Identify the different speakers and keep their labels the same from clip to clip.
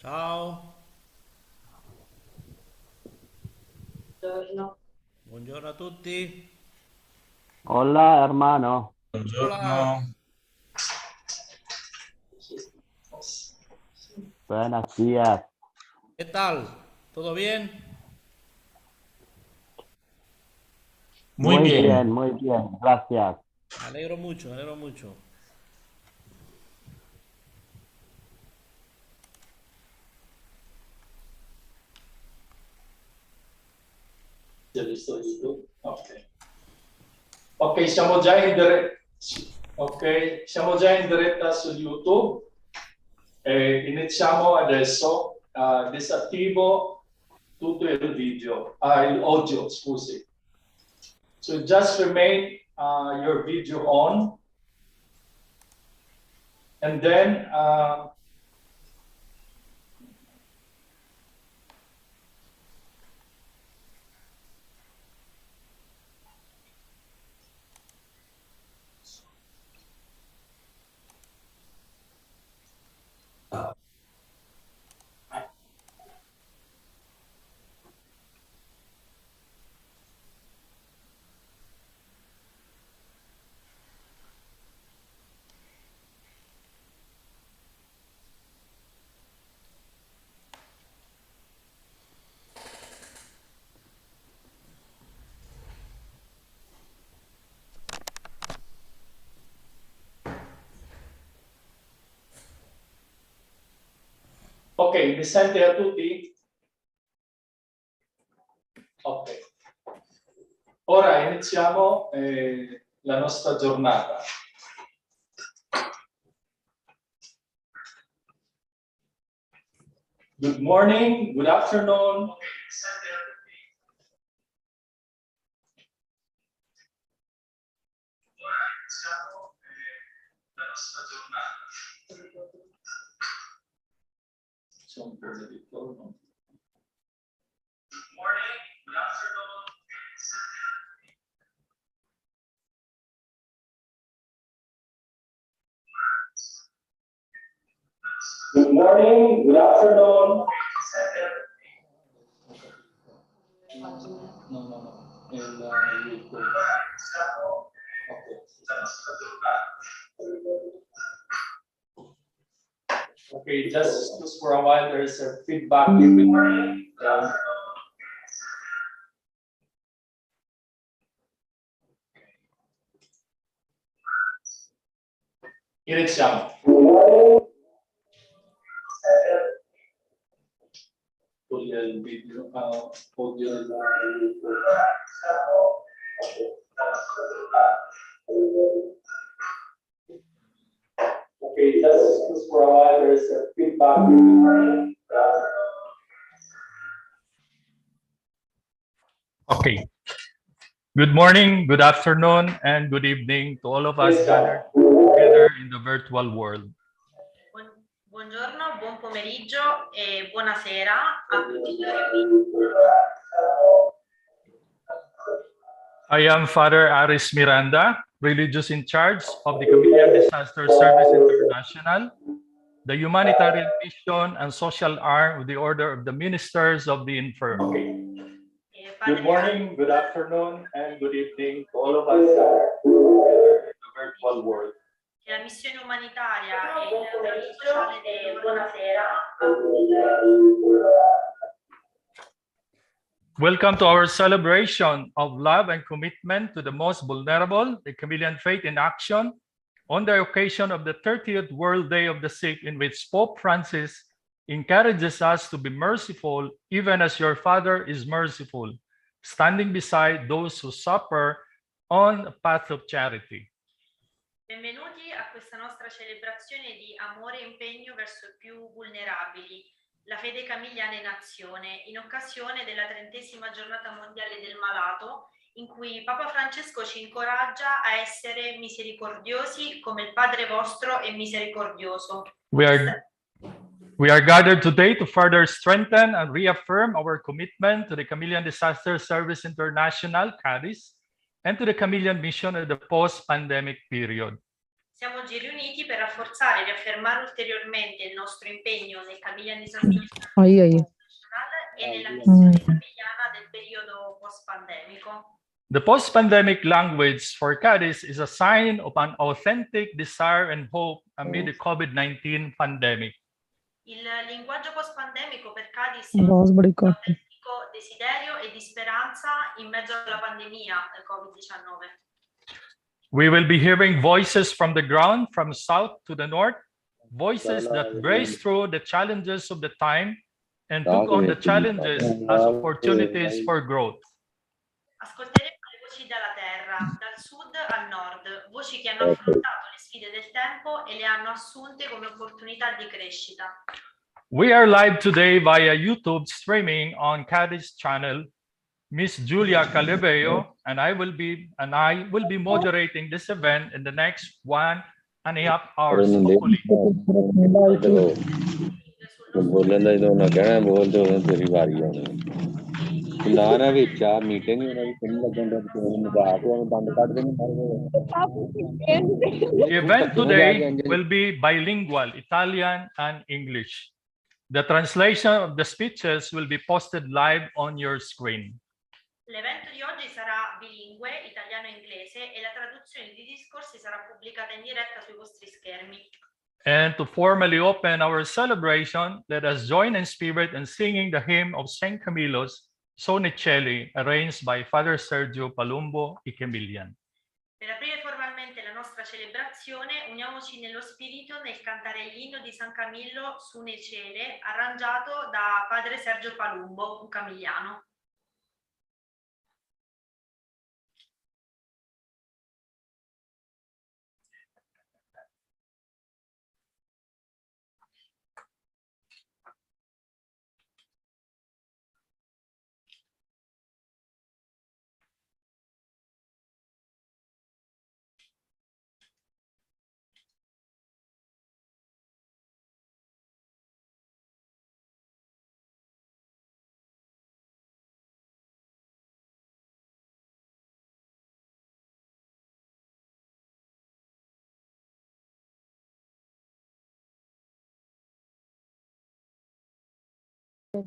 Speaker 1: Ciao,
Speaker 2: Buongiorno.
Speaker 1: buongiorno a tutti.
Speaker 3: Hola, hermano.
Speaker 1: Hola,
Speaker 4: Buongiorno.
Speaker 3: Buenos días.
Speaker 1: ¿qué tal? ¿Todo bien?
Speaker 4: Muy bien.
Speaker 3: Muy bien, gracias.
Speaker 1: Me alegro mucho, me alegro mucho.
Speaker 2: Già visto YouTube? Ok. Ok, siamo già in diretta. Ok, siamo già in diretta su YouTube. Iniziamo adesso. Disattivo tutto il video, il audio, scusi. So just remain your video on. And then ok, mi sente a tutti? Ok. Ora iniziamo la nostra giornata. Good morning, good afternoon. Ora iniziamo la nostra giornata. C'è un po' di ritorno. Good morning, good afternoon. Good morning, good afternoon. No. YouTube. Okay, just for a while, there is a feedback. Good morning. Iniziamo. Toglie il video, audio Okay, just for a while, there is a feedback.
Speaker 4: Okay. Good morning, good afternoon, and good evening to all of us gathered together in the virtual world.
Speaker 5: Buongiorno, buon pomeriggio e buonasera a tutti gli amici.
Speaker 4: I am Father Aris Miranda, religious in charge of the Camillian Disaster Service International, the humanitarian mission and social arm of the Order of the Ministers of the Infirm. Good morning, good afternoon, and good evening to all of us gathered together in the virtual world.
Speaker 5: La missione umanitaria e il servizio sociale di buonasera a tutti gli amici.
Speaker 4: Welcome to our celebration of love and commitment to the most vulnerable, the Camillian Faith in Action, on the occasion of the 30th World Day of the Sick, in which Pope Francis encourages us to be merciful, even as your Father is merciful, standing beside those who suffer on a path of charity.
Speaker 5: Benvenuti a questa nostra celebrazione di amore e impegno verso i più vulnerabili, la fede camilliana in azione, in occasione della 30ª Giornata Mondiale del Malato, in cui Papa Francesco ci incoraggia a essere misericordiosi come il Padre vostro è misericordioso.
Speaker 4: We are gathered today to further strengthen and reaffirm our commitment to the Camillian Disaster Service International, CADIS, and to the Camillian mission in the post-pandemic period.
Speaker 5: Siamo oggi riuniti per rafforzare e riaffermare ulteriormente il nostro impegno nel Camillianismo internazionale e nella missione camilliana del periodo post-pandemico.
Speaker 4: The post-pandemic language for CADIS is a sign of an authentic desire and hope amid the COVID-19 pandemic.
Speaker 5: Il linguaggio post-pandemico per CADIS è un
Speaker 6: Rosbrico.
Speaker 5: autentico desiderio e di speranza in mezzo alla pandemia del Covid-19.
Speaker 4: We will be hearing voices from the ground, from south to the north, voices that brace through the challenges of the time and took on the challenges as opportunities for growth.
Speaker 5: Ascolteremo le voci dalla terra, dal sud al nord, voci che hanno affrontato le sfide del tempo e le hanno assunte come opportunità di crescita.
Speaker 4: We are live today via YouTube streaming on CADIS channel. Miss Julia Calebeo and I will be moderating this event in the next 1.5 hours, hopefully. The event today will be bilingual, Italian and English. The translation of the speeches will be posted live on your screen.
Speaker 5: L'evento di oggi sarà bilingue, italiano e inglese, e la traduzione di discorsi sarà pubblicata in diretta sui vostri schermi.
Speaker 4: And to formally open our celebration, let us join in spirit in singing the hymn of Saint Camillo's, Sonicelli, arranged by Father Sergio Palumbo I Camillian.
Speaker 5: Per aprire formalmente la nostra celebrazione, uniamoci nello spirito nel cantare l'inno di San Camillo su nei cieli, arrangiato da Padre Sergio Palumbo, un camilliano.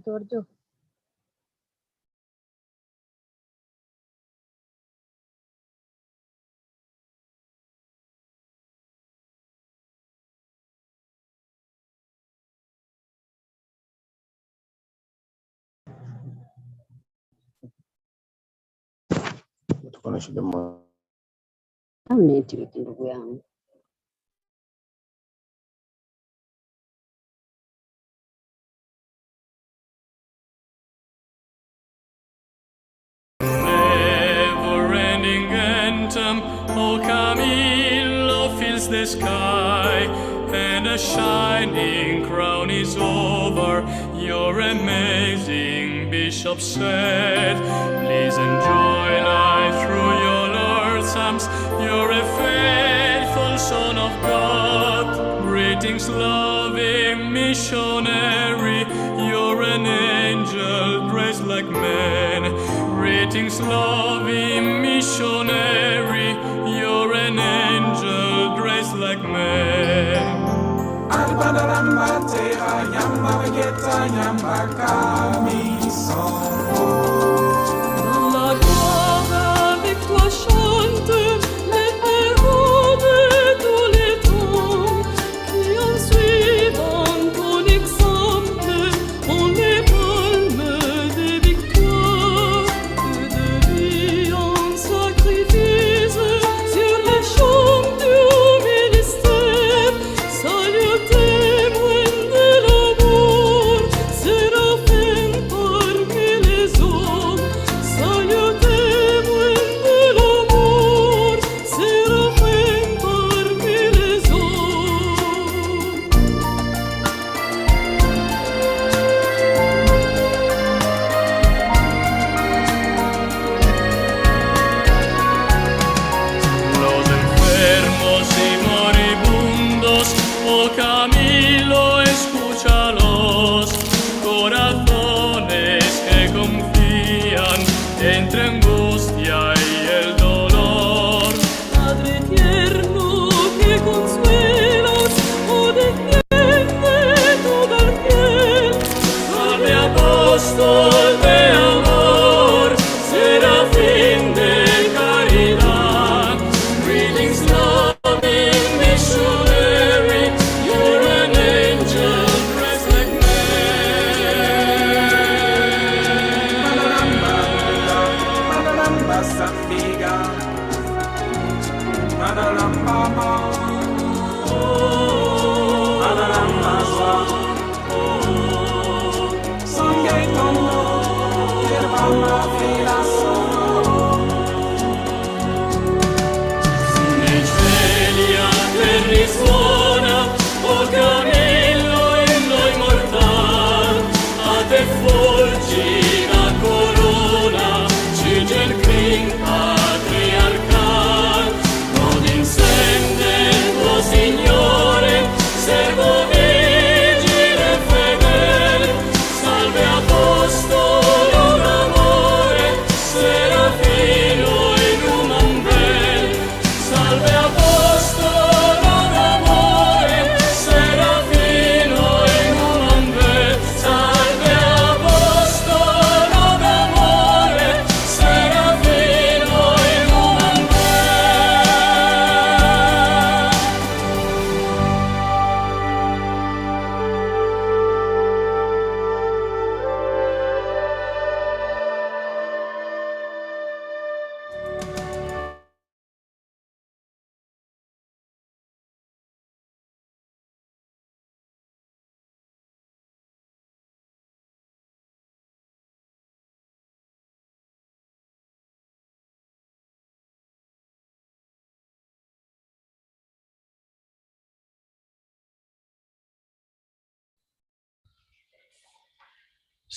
Speaker 6: Giorgio.
Speaker 7: Non è che lo guiamo.
Speaker 8: Never-ending anthem, O Camillo fills the sky, and a shining crown is over your amazing bishop said. Please enjoy life through your Lord's arms. You're a faithful son of God. Greetings, loving missionary. You're an angel dressed like man. Greetings, loving missionary. You're an angel dressed like man.
Speaker 9: La gloire avec toi chante les héros de tous les temps qui en suivant ton exemple ont les palmes des victoires que de vie en sacrifice sur les champs du ministère. Salut témoin de l'amour, séraphin.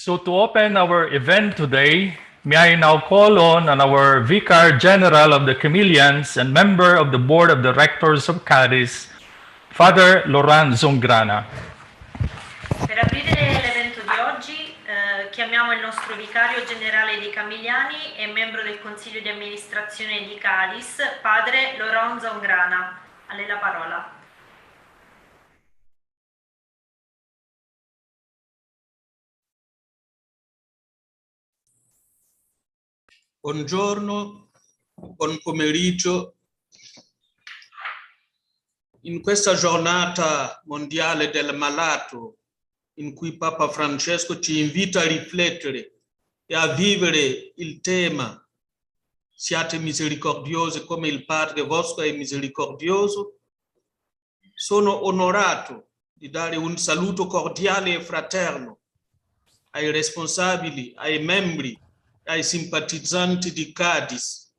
Speaker 4: So to open our event today, may I now call on our Vicar General of the Camillians and member of the Board of Directors of CADIS, Father Loran Zongrana.
Speaker 5: Per aprire l'evento di oggi chiamiamo il nostro vicario generale dei Camilliani e membro del Consiglio di amministrazione di CADIS, Padre Loran Zongrana. A lei la parola.
Speaker 6: Buongiorno, buon pomeriggio. In questa giornata mondiale del malato, in cui Papa Francesco ci invita a riflettere e a vivere il tema "Siate misericordiosi come il Padre vostro è misericordioso", sono onorato di dare un saluto cordiale e fraterno ai responsabili, ai membri, ai simpatizzanti di CADIS.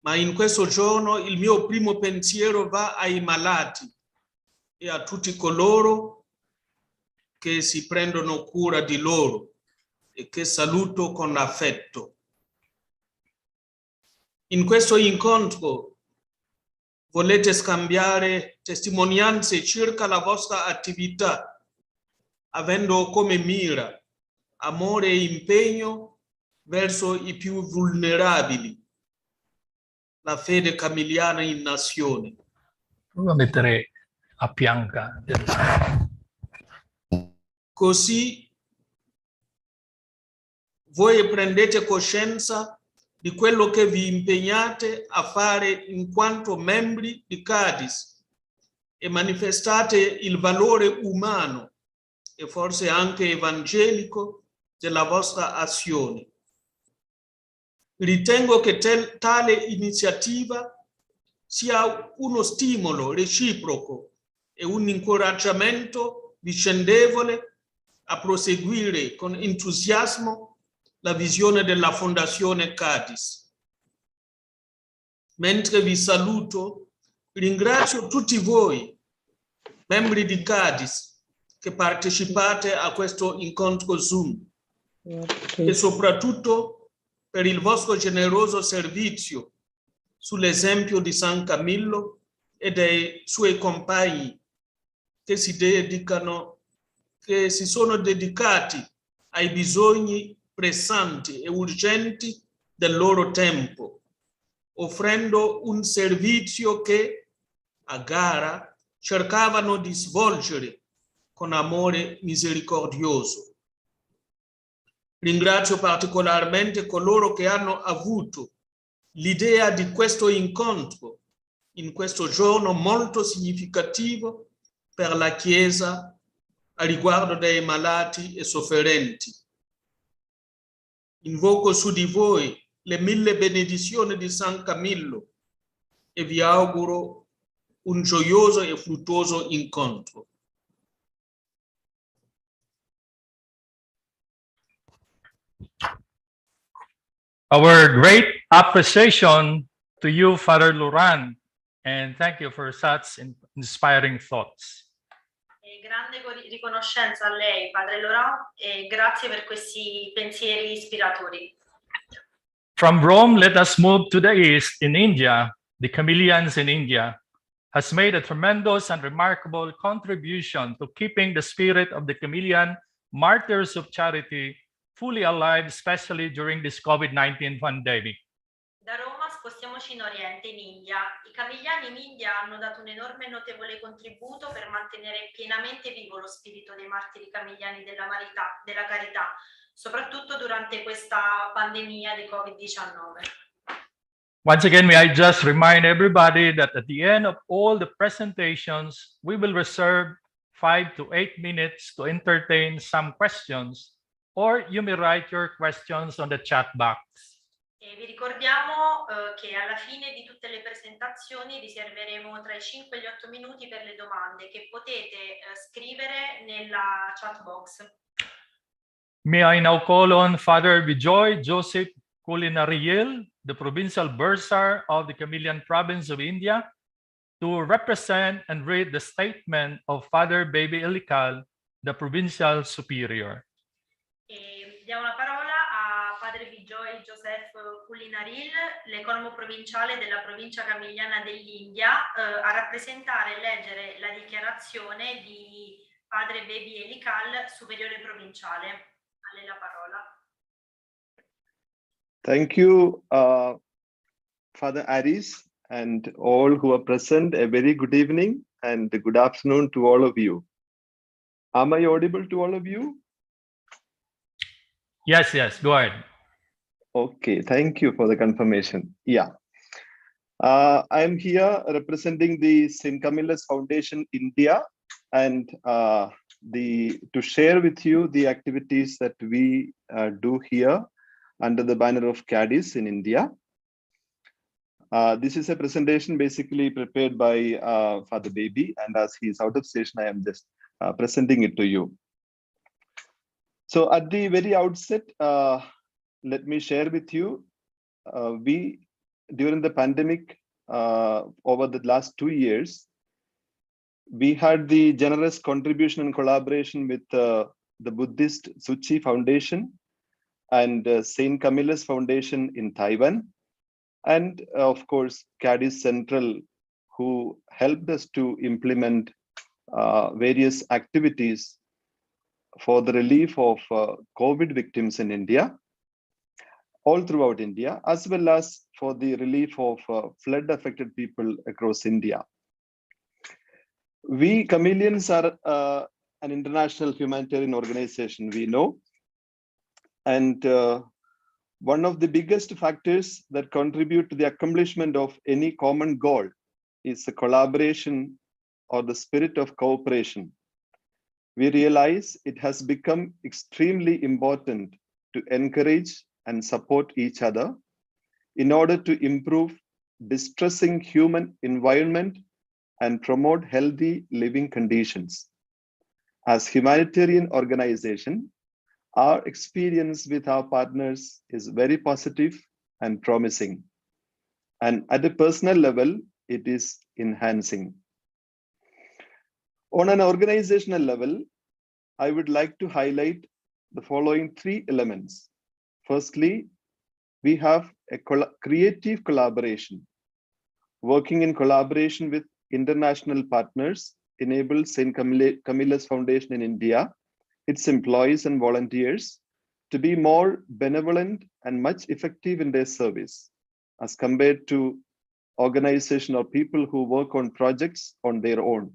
Speaker 6: Ma in questo giorno il mio primo pensiero va ai malati e a tutti coloro che si prendono cura di loro e che saluto con affetto. In questo incontro volete scambiare testimonianze circa la vostra attività, avendo come mira amore e impegno verso i più vulnerabili, la fede camilliana in nazione.
Speaker 4: Lo mettere a fianco.
Speaker 6: Così voi prendete coscienza di quello che vi impegnate a fare in quanto membri di CADIS e manifestate il valore umano e forse anche evangelico della vostra azione. Ritengo che tale iniziativa sia uno stimolo reciproco e un incoraggiamento vicendevole a proseguire con entusiasmo la visione della Fondazione CADIS. Mentre vi saluto, ringrazio tutti voi, membri di CADIS, che partecipate a questo incontro Zoom e soprattutto per il vostro generoso servizio sull'esempio di San Camillo e dei suoi compagni che si sono dedicati ai bisogni pressanti e urgenti del loro tempo, offrendo un servizio che a gara cercavano di svolgere con amore misericordioso. Ringrazio particolarmente coloro che hanno avuto l'idea di questo incontro in questo giorno molto significativo per la Chiesa a riguardo dei malati e sofferenti. Invoco su di voi le 1000 benedizioni di San Camillo e vi auguro un gioioso e fruttuoso incontro.
Speaker 4: Our great appreciation to you, Father Loran, and thank you for such inspiring thoughts.
Speaker 5: Grande riconoscenza a lei, Padre Loran, e grazie per questi pensieri ispiratori.
Speaker 4: From Rome, let us move to the east. In India, the Camillians in India has made a tremendous and remarkable contribution to keeping the spirit of the Camillian Martyrs of Charity fully alive, especially during this COVID-19 pandemic.
Speaker 5: Da Roma spostiamoci in Oriente, in India. I Camilliani in India hanno dato un enorme e notevole contributo per mantenere pienamente vivo lo spirito dei Martiri Camilliani della Carità, soprattutto durante questa pandemia di Covid-19.
Speaker 4: Once again, may I just remind everybody that at the end of all the presentations, we will reserve 5 to 8 minutes to entertain some questions, or you may write your questions on the chat box.
Speaker 5: E vi ricordiamo che alla fine di tutte le presentazioni riserveremo tra i 5 e gli 8 minuti per le domande che potete scrivere nella chat box.
Speaker 4: May I now call on Father Bijoy Joseph Culinariel, the Provincial Bursar of the Camillian Province of India, to represent and read the statement of Father Baby Elikal, the Provincial Superior.
Speaker 5: E diamo la parola a Padre Bijoy Joseph Culinaril, l'economo provinciale della provincia camilliana dell'India, a rappresentare e leggere la dichiarazione di Padre Baby Elikal, superiore provinciale. A lei la parola.
Speaker 10: Thank you, Father Aris, and all who are present. A very good evening and good afternoon to all of you. Am I audible to all of you?
Speaker 4: Yes, go ahead.
Speaker 10: Okay, thank you for the confirmation. Yeah. I'm here representing the St. Camillus Foundation India and to share with you the activities that we do here under the banner of CADIS in India. This is a presentation basically prepared by Father Baby, and as he's out of station, I am just presenting it to you. So at the very outset, let me share with you, we, during the pandemic, over the last 2 years, we had the generous contribution and collaboration with the Buddhist Suchi Foundation and St. Camillus Foundation in Taiwan, and of course, CADIS Central, who helped us to implement various activities for the relief of COVID victims in India, all throughout India, as well as for the relief of flood-affected people across India. We Camillians are an international humanitarian organization, we know, and one of the biggest factors that contribute to the accomplishment of any common goal is the collaboration or the spirit of cooperation. We realize it has become extremely important to encourage and support each other in order to improve distressing human environment and promote healthy living conditions. As humanitarian organization, our experience with our partners is very positive and promising. And at a personal level, it is enhancing. On an organizational level, I would like to highlight the following 3 elements. Firstly, we have a creative collaboration. Working in collaboration with international partners enables St. Camillus Foundation in India, its employees and volunteers, to be more benevolent and much effective in their service as compared to organization or people who work on projects on their own.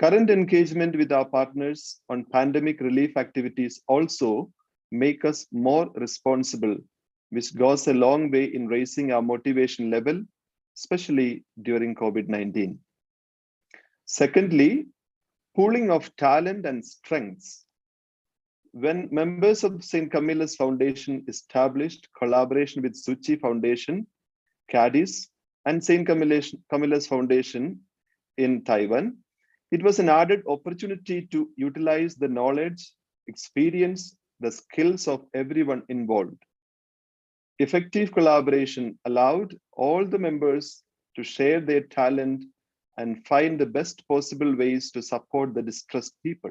Speaker 10: Current engagement with our partners on pandemic relief activities also make us more responsible, which goes a long way in raising our motivation level, especially during COVID-19. Secondly, pooling of talent and strengths. When members of St. Camillus Foundation established collaboration with Suchi Foundation, CADIS, and St. Camillus Foundation in Taiwan, it was an added opportunity to utilize the knowledge, experience, the skills of everyone involved. Effective collaboration allowed all the members to share their talent and find the best possible ways to support the distressed people.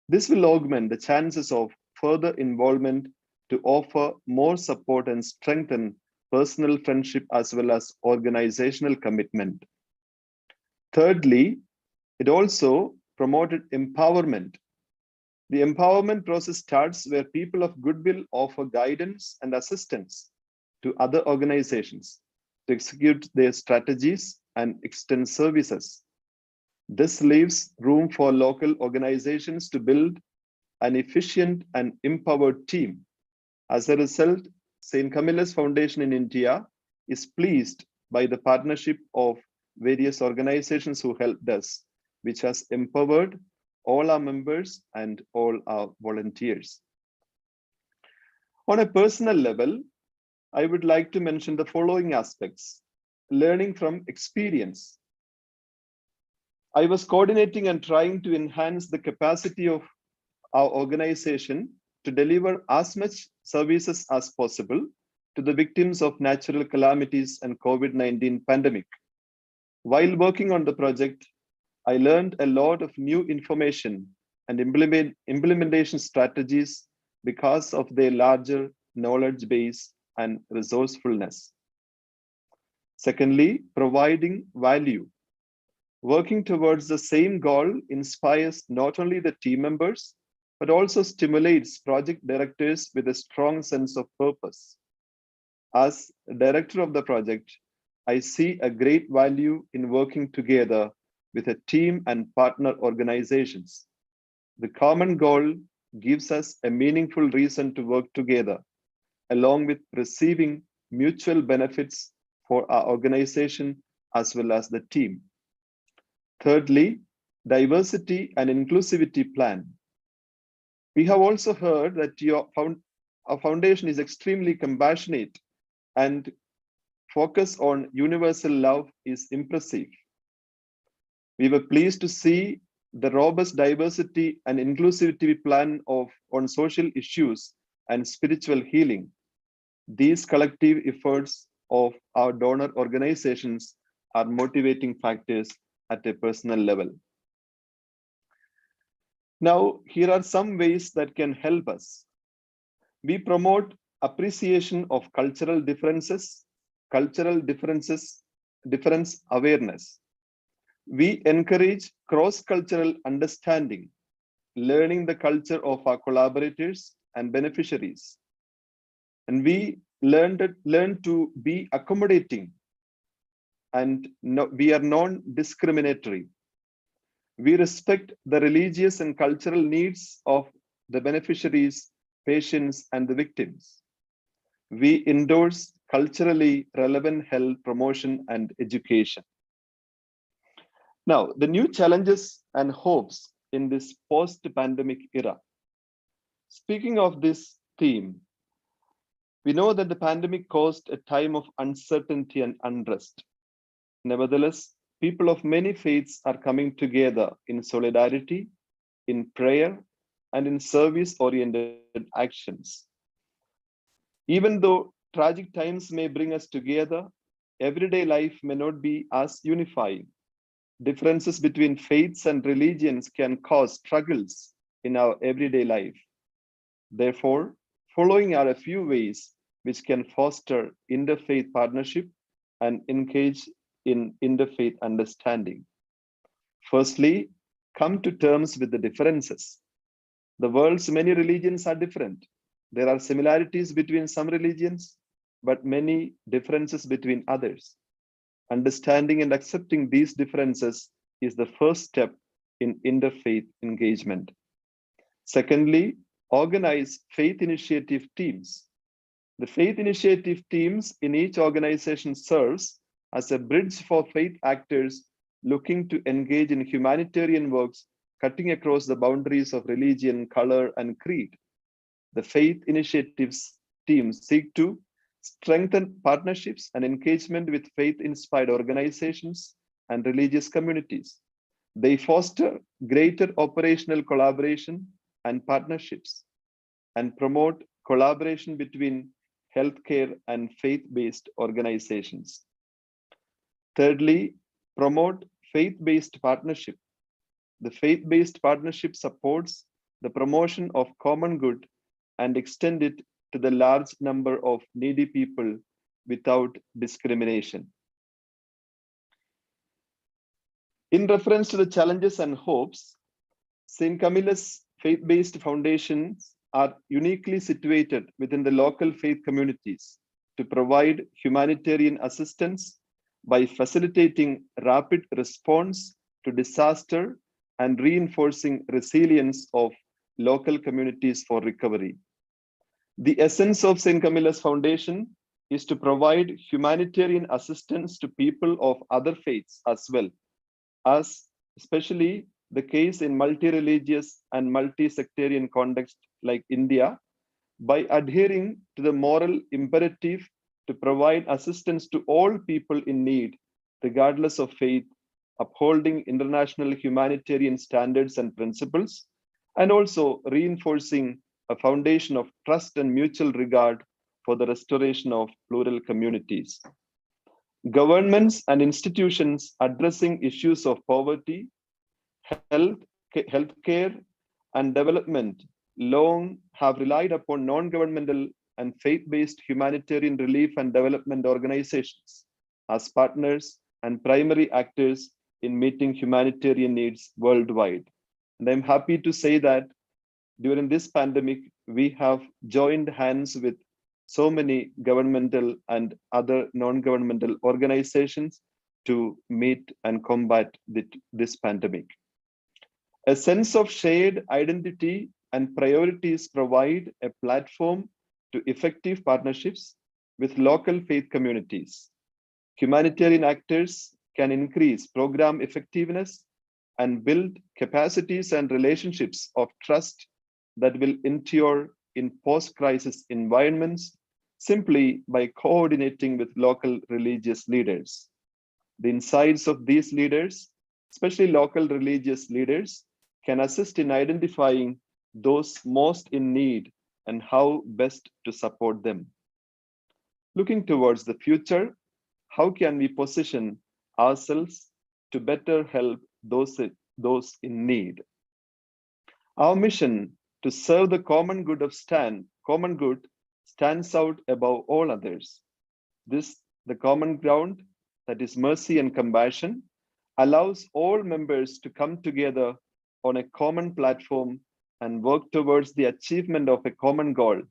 Speaker 10: This will augment the chances of further involvement to offer more support and strengthen personal friendship as well as organizational commitment. Thirdly, it also promoted empowerment. The empowerment process starts where people of goodwill offer guidance and assistance to other organizations to execute their strategies and extend services. This leaves room for local organizations to build an efficient and empowered team. As a result, St. Camillus Foundation in India is pleased by the partnership of various organizations who helped us, which has empowered all our members and all our volunteers. On a personal level, I would like to mention the following aspects. Learning from experience. I was coordinating and trying to enhance the capacity of our organization to deliver as much services as possible to the victims of natural calamities and COVID-19 pandemic. While working on the project, I learned a lot of new information and implementation strategies because of their larger knowledge base and resourcefulness. Secondly, providing value. Working towards the same goal inspires not only the team members, but also stimulates project directors with a strong sense of purpose. As director of the project, I see a great value in working together with a team and partner organizations. The common goal gives us a meaningful reason to work together, along with receiving mutual benefits for our organization as well as the team. Thirdly, diversity and inclusivity plan. We have also heard that our foundation is extremely compassionate and focus on universal love is impressive. We were pleased to see the robust diversity and inclusivity plan on social issues and spiritual healing. These collective efforts of our donor organizations are motivating factors at a personal level. Now, here are some ways that can help us. We promote appreciation of cultural difference awareness. We encourage cross-cultural understanding, learning the culture of our collaborators and beneficiaries. And we learn to be accommodating, and we are non-discriminatory. We respect the religious and cultural needs of the beneficiaries, patients, and the victims. We endorse culturally relevant health promotion and education. Now, the new challenges and hopes in this post-pandemic era. Speaking of this theme, we know that the pandemic caused a time of uncertainty and unrest. Nevertheless, people of many faiths are coming together in solidarity, in prayer, and in service-oriented actions. Even though tragic times may bring us together, everyday life may not be as unifying. Differences between faiths and religions can cause struggles in our everyday life. Therefore, following are a few ways which can foster interfaith partnership and engage in interfaith understanding. Firstly, come to terms with the differences. The world's many religions are different. There are similarities between some religions, but many differences between others. Understanding and accepting these differences is the first step in interfaith engagement. Secondly, organize faith initiative teams. The faith initiative teams in each organization serves as a bridge for faith actors looking to engage in humanitarian works, cutting across the boundaries of religion, color, and creed. The faith initiatives teams seek to strengthen partnerships and engagement with faith-inspired organizations and religious communities. They foster greater operational collaboration and partnerships and promote collaboration between healthcare and faith-based organizations. Thirdly, promote faith-based partnership. The faith-based partnership supports the promotion of common good and extend it to the large number of needy people without discrimination. In reference to the challenges and hopes, St. Camillus faith-based foundations are uniquely situated within the local faith communities to provide humanitarian assistance by facilitating rapid response to disaster and reinforcing resilience of local communities for recovery. The essence of St. Camillus Foundation is to provide humanitarian assistance to people of other faiths as well, as especially the case in multi-religious and multi-sectarian context like India, by adhering to the moral imperative to provide assistance to all people in need, regardless of faith, upholding international humanitarian standards and principles, and also reinforcing a foundation of trust and mutual regard for the restoration of plural communities. Governments and institutions addressing issues of poverty, healthcare, and development long have relied upon non-governmental and faith-based humanitarian relief and development organizations as partners and primary actors in meeting humanitarian needs worldwide. And I'm happy to say that during this pandemic, we have joined hands with so many governmental and other non-governmental organizations to meet and combat this pandemic. A sense of shared identity and priorities provide a platform to effective partnerships with local faith communities. Humanitarian actors can increase program effectiveness and build capacities and relationships of trust that will endure in post-crisis environments simply by coordinating with local religious leaders. The insights of these leaders, especially local religious leaders, can assist in identifying those most in need and how best to support them. Looking towards the future, how can we position ourselves to better help those in need? Our mission to serve the common good stands out above all others. The common ground, that is mercy and compassion, allows all members to come together on a common platform and work towards the achievement of a common goal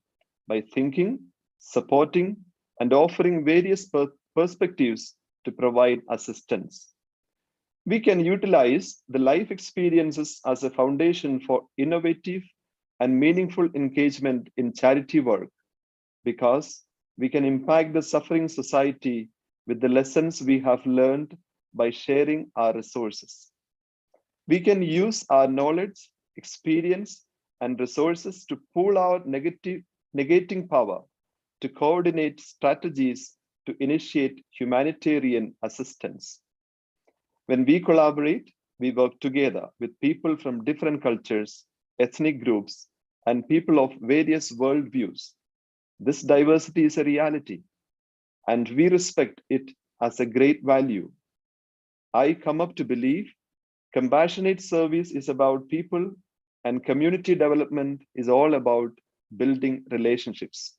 Speaker 10: by thinking, supporting, and offering various perspectives to provide assistance. We can utilize the life experiences as a foundation for innovative and meaningful engagement in charity work, because we can impact the suffering society with the lessons we have learned by sharing our resources. We can use our knowledge, experience, and resources to pool our negating power to coordinate strategies to initiate humanitarian assistance. When we collaborate, we work together with people from different cultures, ethnic groups, and people of various worldviews. This diversity is a reality, and we respect it as a great value. I come up to believe compassionate service is about people, and community development is all about building relationships.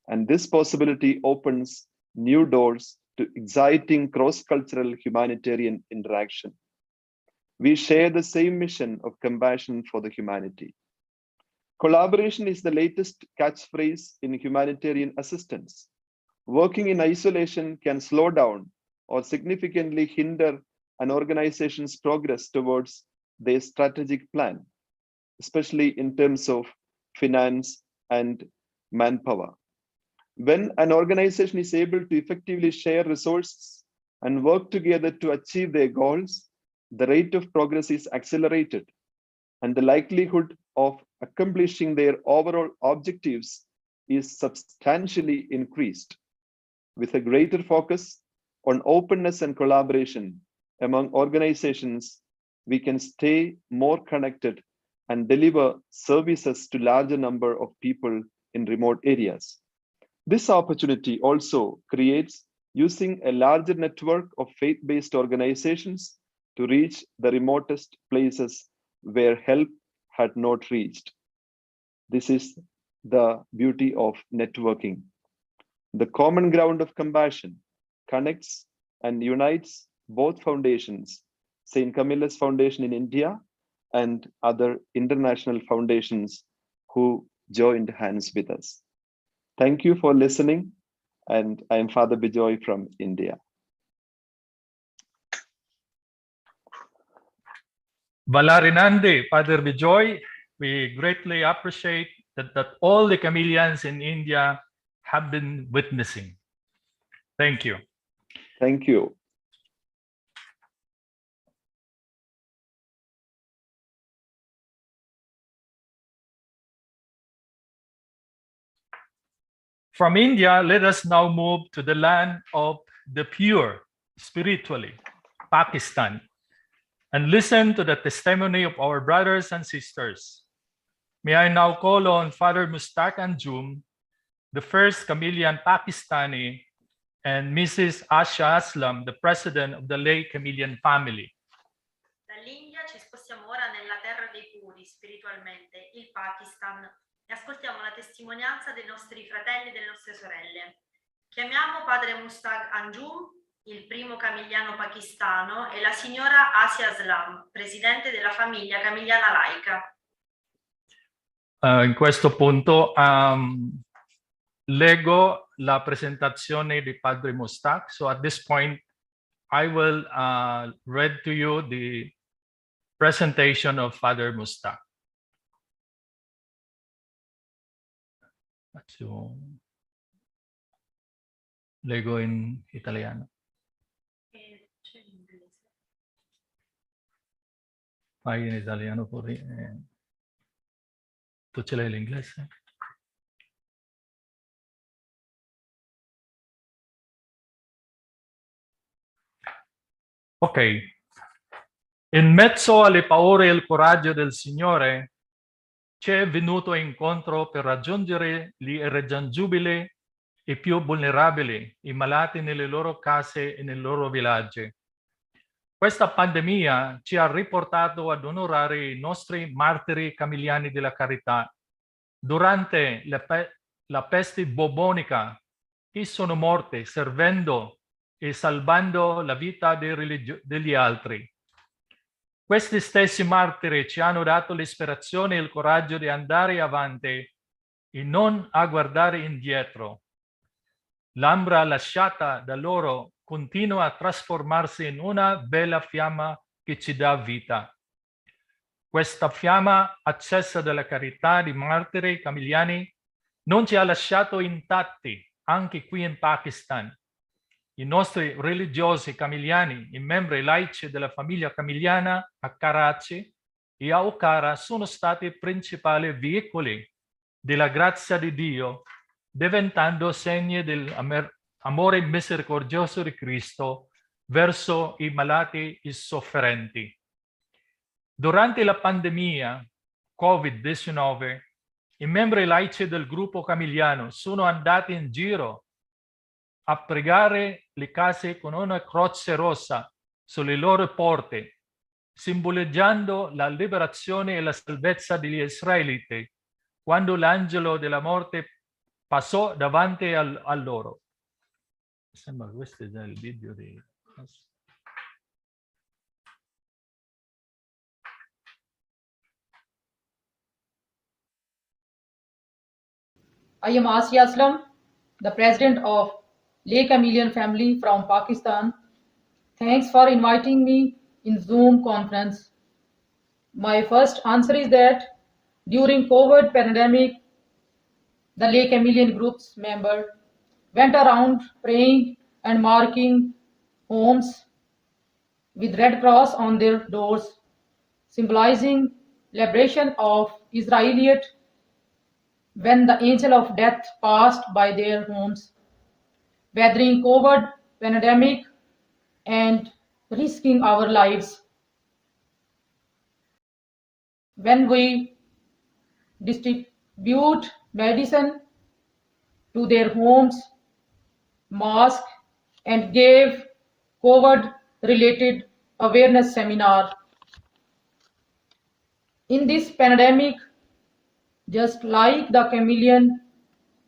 Speaker 10: And this possibility opens new doors to exciting cross-cultural humanitarian interaction. We share the same mission of compassion for the humanity. Collaboration is the latest catchphrase in humanitarian assistance. Working in isolation can slow down or significantly hinder an organization's progress towards their strategic plan, especially in terms of finance and manpower. When an organization is able to effectively share resources and work together to achieve their goals, the rate of progress is accelerated, and the likelihood of accomplishing their overall objectives is substantially increased. With a greater focus on openness and collaboration among organizations, we can stay more connected and deliver services to larger number of people in remote areas. This opportunity also creates using a larger network of faith-based organizations to reach the remotest places where help had not reached. This is the beauty of networking. The common ground of compassion connects and unites both foundations, St. Camilla's Foundation in India and other international foundations who joined hands with us. Thank you for listening, and I am Father Bijoy from India.
Speaker 4: Valarinande, Father Bijoy, we greatly appreciate that all the Camillians in India have been witnessing. Thank you.
Speaker 10: Thank you.
Speaker 4: From India, let us now move to the land of the pure spiritually, Pakistan, and listen to the testimony of our brothers and sisters. May I now call on Father Mustaq Anjum, the first Camillian Pakistani, and Mrs. Asha Aslam, the president of the lay Camillian family.
Speaker 5: Dall'India ci spostiamo ora nella terra dei puri, spiritualmente, il Pakistan, e ascoltiamo la testimonianza dei nostri fratelli e delle nostre sorelle. Chiamiamo padre Mustaq Anjum, il primo camilliano pakistano, e la signora Asia Aslam, presidente della famiglia camilliana laica.
Speaker 4: In questo punto leggo la presentazione di padre Mustaq. So at this point, I will read to you the presentation of Father Mustaq. So, leggo in italiano. Fai in italiano pure. Tu ce l'hai l'inglese? Ok. In mezzo alle paure e al coraggio del Signore, ci è venuto incontro per raggiungere gli irraggiungibili e più vulnerabili, i malati nelle loro case e nei loro villaggi. Questa pandemia ci ha riportato ad onorare i nostri martiri camilliani della carità. Durante la peste bubbonica, che sono morti servendo e salvando la vita degli altri. Questi stessi martiri ci hanno dato l'ispirazione e il coraggio di andare avanti e non a guardare indietro. L'ambra lasciata da loro continua a trasformarsi in una bella fiamma che ci dà vita. Questa fiamma accesa dalla carità di martiri camilliani non ci ha lasciato intatti anche qui in Pakistan. I nostri religiosi camilliani, i membri laici della famiglia camilliana a Karachi e a Okara sono stati i principali veicoli della grazia di Dio, diventando segni dell'amore misericordioso di Cristo verso i malati e sofferenti. Durante la pandemia Covid-19, i membri laici del gruppo camilliano sono andati in giro a pregare le case con una croce rossa sulle loro porte, simboleggiando la liberazione e la salvezza degli israeliti quando l'angelo della morte passò davanti a loro. Sembra questo è già il video di...
Speaker 11: I am Asia Aslam, the president of Lay Camillian family from Pakistan. Thanks for inviting me in Zoom conference. My first answer is that during COVID pandemic, the Lay Camillian group's member went around praying and marking homes with Red Cross on their doors, symbolizing liberation of Israelite when the angel of death passed by their homes, weathering COVID pandemic and risking our lives. When we distribute medicine to their homes, mask, and gave COVID-related awareness seminar. In this pandemic, just like the Camillian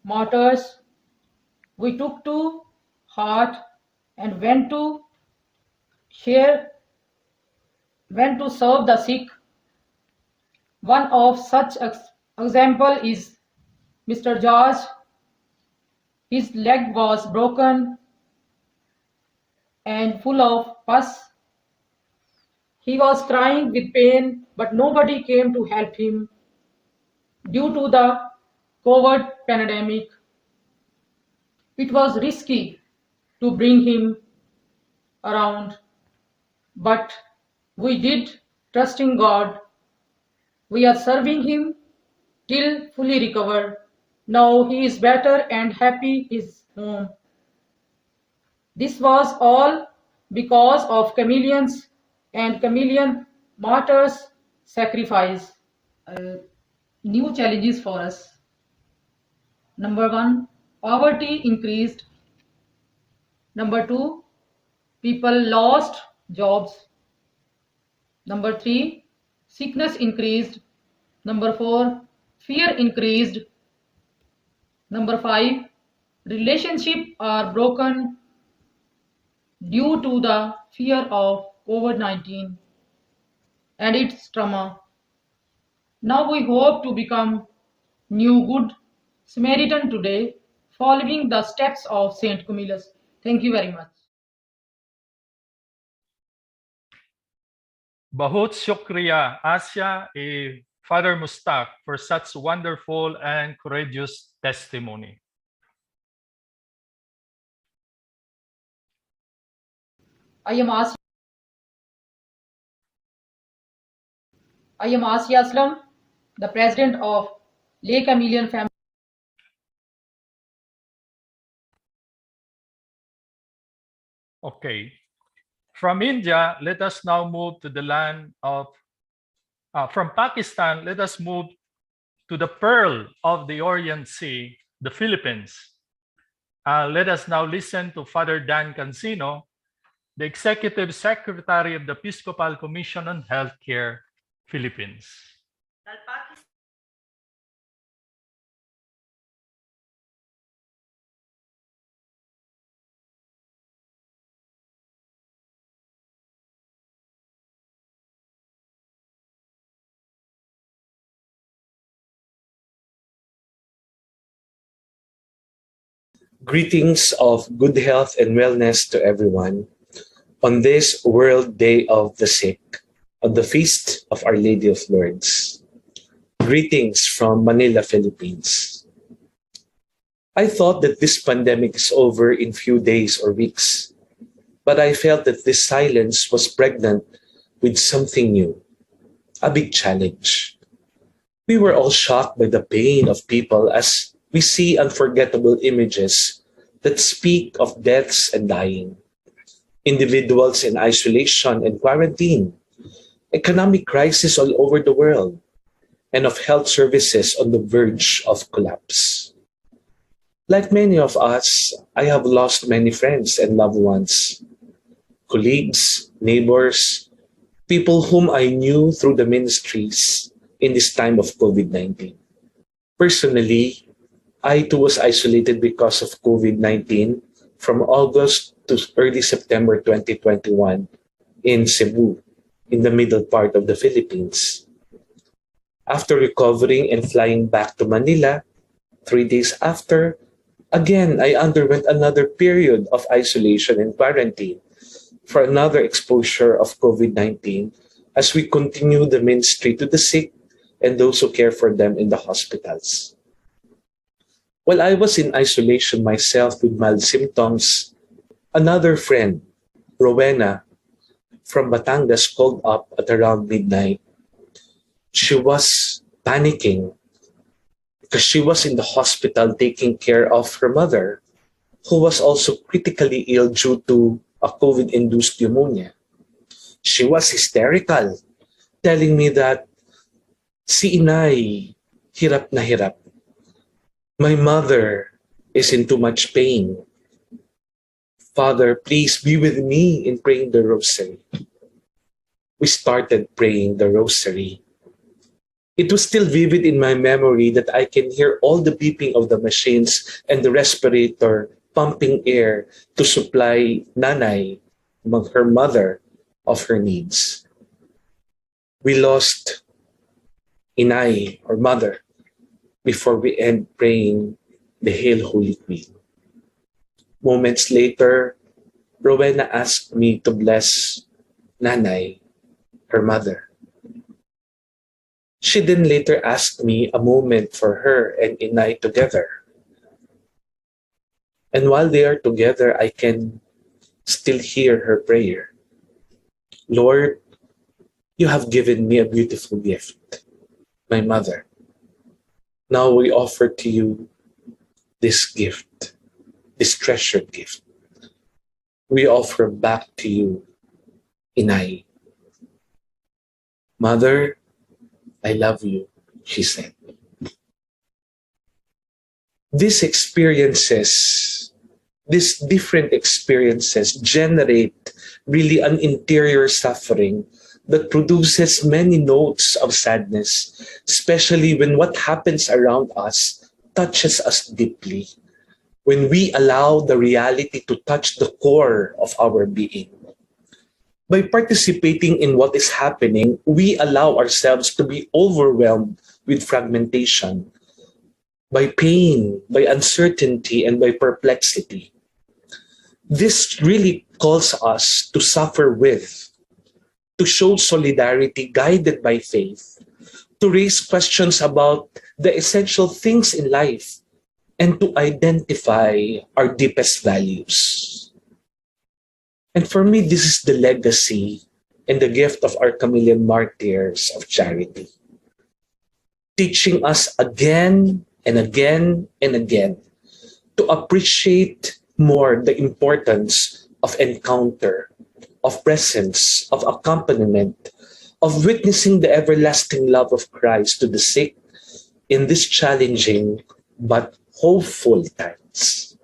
Speaker 11: Martyrs, we took to heart and went to serve the sick. One of such example is Mr. George. His leg was broken and full of pus. He was crying with pain, but nobody came to help him due to the COVID pandemic. It was risky to bring him around, but we did, trusting God. We are serving him till fully recovered. Now he is better and happy is home. This was all because of Camillians and Camillian Martyrs' sacrifice. New challenges for us. Number 1, poverty increased. Number 2, people lost jobs. Number 3, sickness increased. Number 4, fear increased. Number 5, relationships are broken due to the fear of COVID-19 and its trauma. Now we hope to become new good Samaritan today, following the steps of Saint Camillus. Thank you very much.
Speaker 4: Bahut Shukriya, Asya and Father Mustaq, for such wonderful and courageous testimony.
Speaker 11: I am Asya Aslam, the president of Lay Camillian family.
Speaker 4: Okay. From India, let us now move to the land of, from Pakistan, let us move to the pearl of the Orient Sea, the Philippines. Let us now listen to Father Dan Cancino, the Executive Secretary of the Episcopal Commission on Healthcare, Philippines.
Speaker 5: Dal Pakistan.
Speaker 12: Greetings of good health and wellness to everyone on this World Day of the Sick, on the feast of Our Lady of Lourdes. Greetings from Manila, Philippines. I thought that this pandemic is over in few days or weeks, but I felt that this silence was pregnant with something new, a big challenge. We were all shocked by the pain of people as we see unforgettable images that speak of deaths and dying, individuals in isolation and quarantine, economic crisis all over the world, and of health services on the verge of collapse. Like many of us, I have lost many friends and loved ones, colleagues, neighbors, people whom I knew through the ministries in this time of COVID-19. Personally, I too was isolated because of COVID-19 from August to early September 2021 in Cebu, in the middle part of the Philippines. After recovering and flying back to Manila, 3 days after, again, I underwent another period of isolation and quarantine for another exposure of COVID-19 as we continue the ministry to the sick and those who care for them in the hospitals. While I was in isolation myself with mild symptoms, another friend, Rowena, from Batangas called up at around midnight. She was panicking because she was in the hospital taking care of her mother, who was also critically ill due to a COVID-induced pneumonia. She was hysterical, telling me that si inay, hirap na hirap. My mother is in too much pain. Father, please be with me in praying the rosary. We started praying the rosary. It was still vivid in my memory that I can hear all the beeping of the machines and the respirator pumping air to supply Nanay, her mother, of her needs. We lost Inay, or mother, before we end praying the Hail Holy Queen. Moments later, Rowena asked me to bless Nanay, her mother. She then later asked me a moment for her and Inay together. And while they are together, I can still hear her prayer. Lord, you have given me a beautiful gift, my mother. Now we offer to you this gift, this treasured gift. We offer back to you, Inay. Mother, I love you, she said. These different experiences generate really an interior suffering that produces many notes of sadness, especially when what happens around us touches us deeply, when we allow the reality to touch the core of our being. By participating in what is happening, we allow ourselves to be overwhelmed with fragmentation, by pain, by uncertainty, and by perplexity. This really calls us to suffer with, to show solidarity guided by faith, to raise questions about the essential things in life, and to identify our deepest values. And for me, this is the legacy and the gift of our Camillian Martyrs of Charity, teaching us again and again and again to appreciate more the importance of encounter, of presence, of accompaniment, of witnessing the everlasting love of Christ to the sick in these challenging but hopeful times.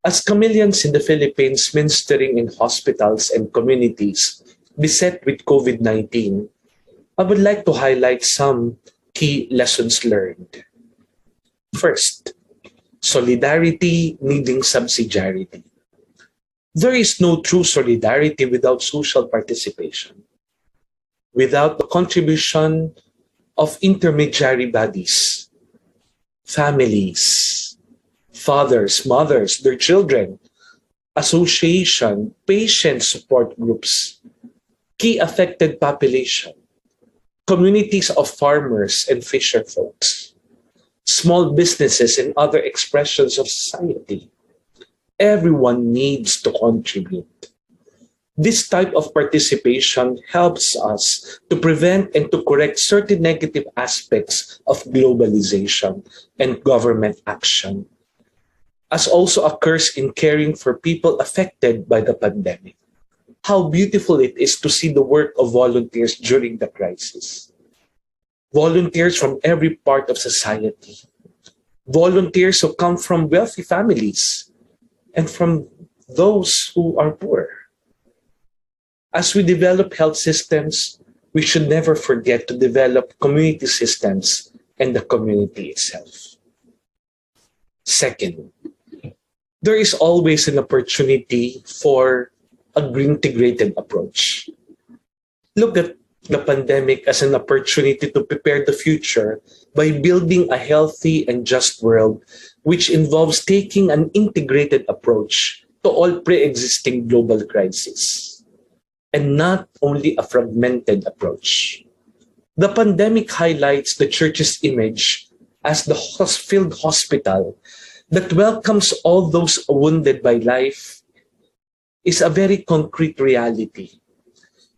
Speaker 12: As Camillians in the Philippines ministering in hospitals and communities beset with COVID-19, I would like to highlight some key lessons learned. First, solidarity needing subsidiarity. There is no true solidarity without social participation, without the contribution of intermediary bodies, families, fathers, mothers, their children, association, patient support groups, key affected population, communities of farmers and fisher folks, small businesses and other expressions of society. Everyone needs to contribute. This type of participation helps us to prevent and to correct certain negative aspects of globalization and government action, as also occurs in caring for people affected by the pandemic. How beautiful it is to see the work of volunteers during the crisis. Volunteers from every part of society. Volunteers who come from wealthy families and from those who are poor. As we develop health systems, we should never forget to develop community systems and the community itself. Second, there is always an opportunity for an integrated approach. Look at the pandemic as an opportunity to prepare the future by building a healthy and just world, which involves taking an integrated approach to all pre-existing global crises, and not only a fragmented approach. The pandemic highlights the Church's image as the field hospital that welcomes all those wounded by life is a very concrete reality,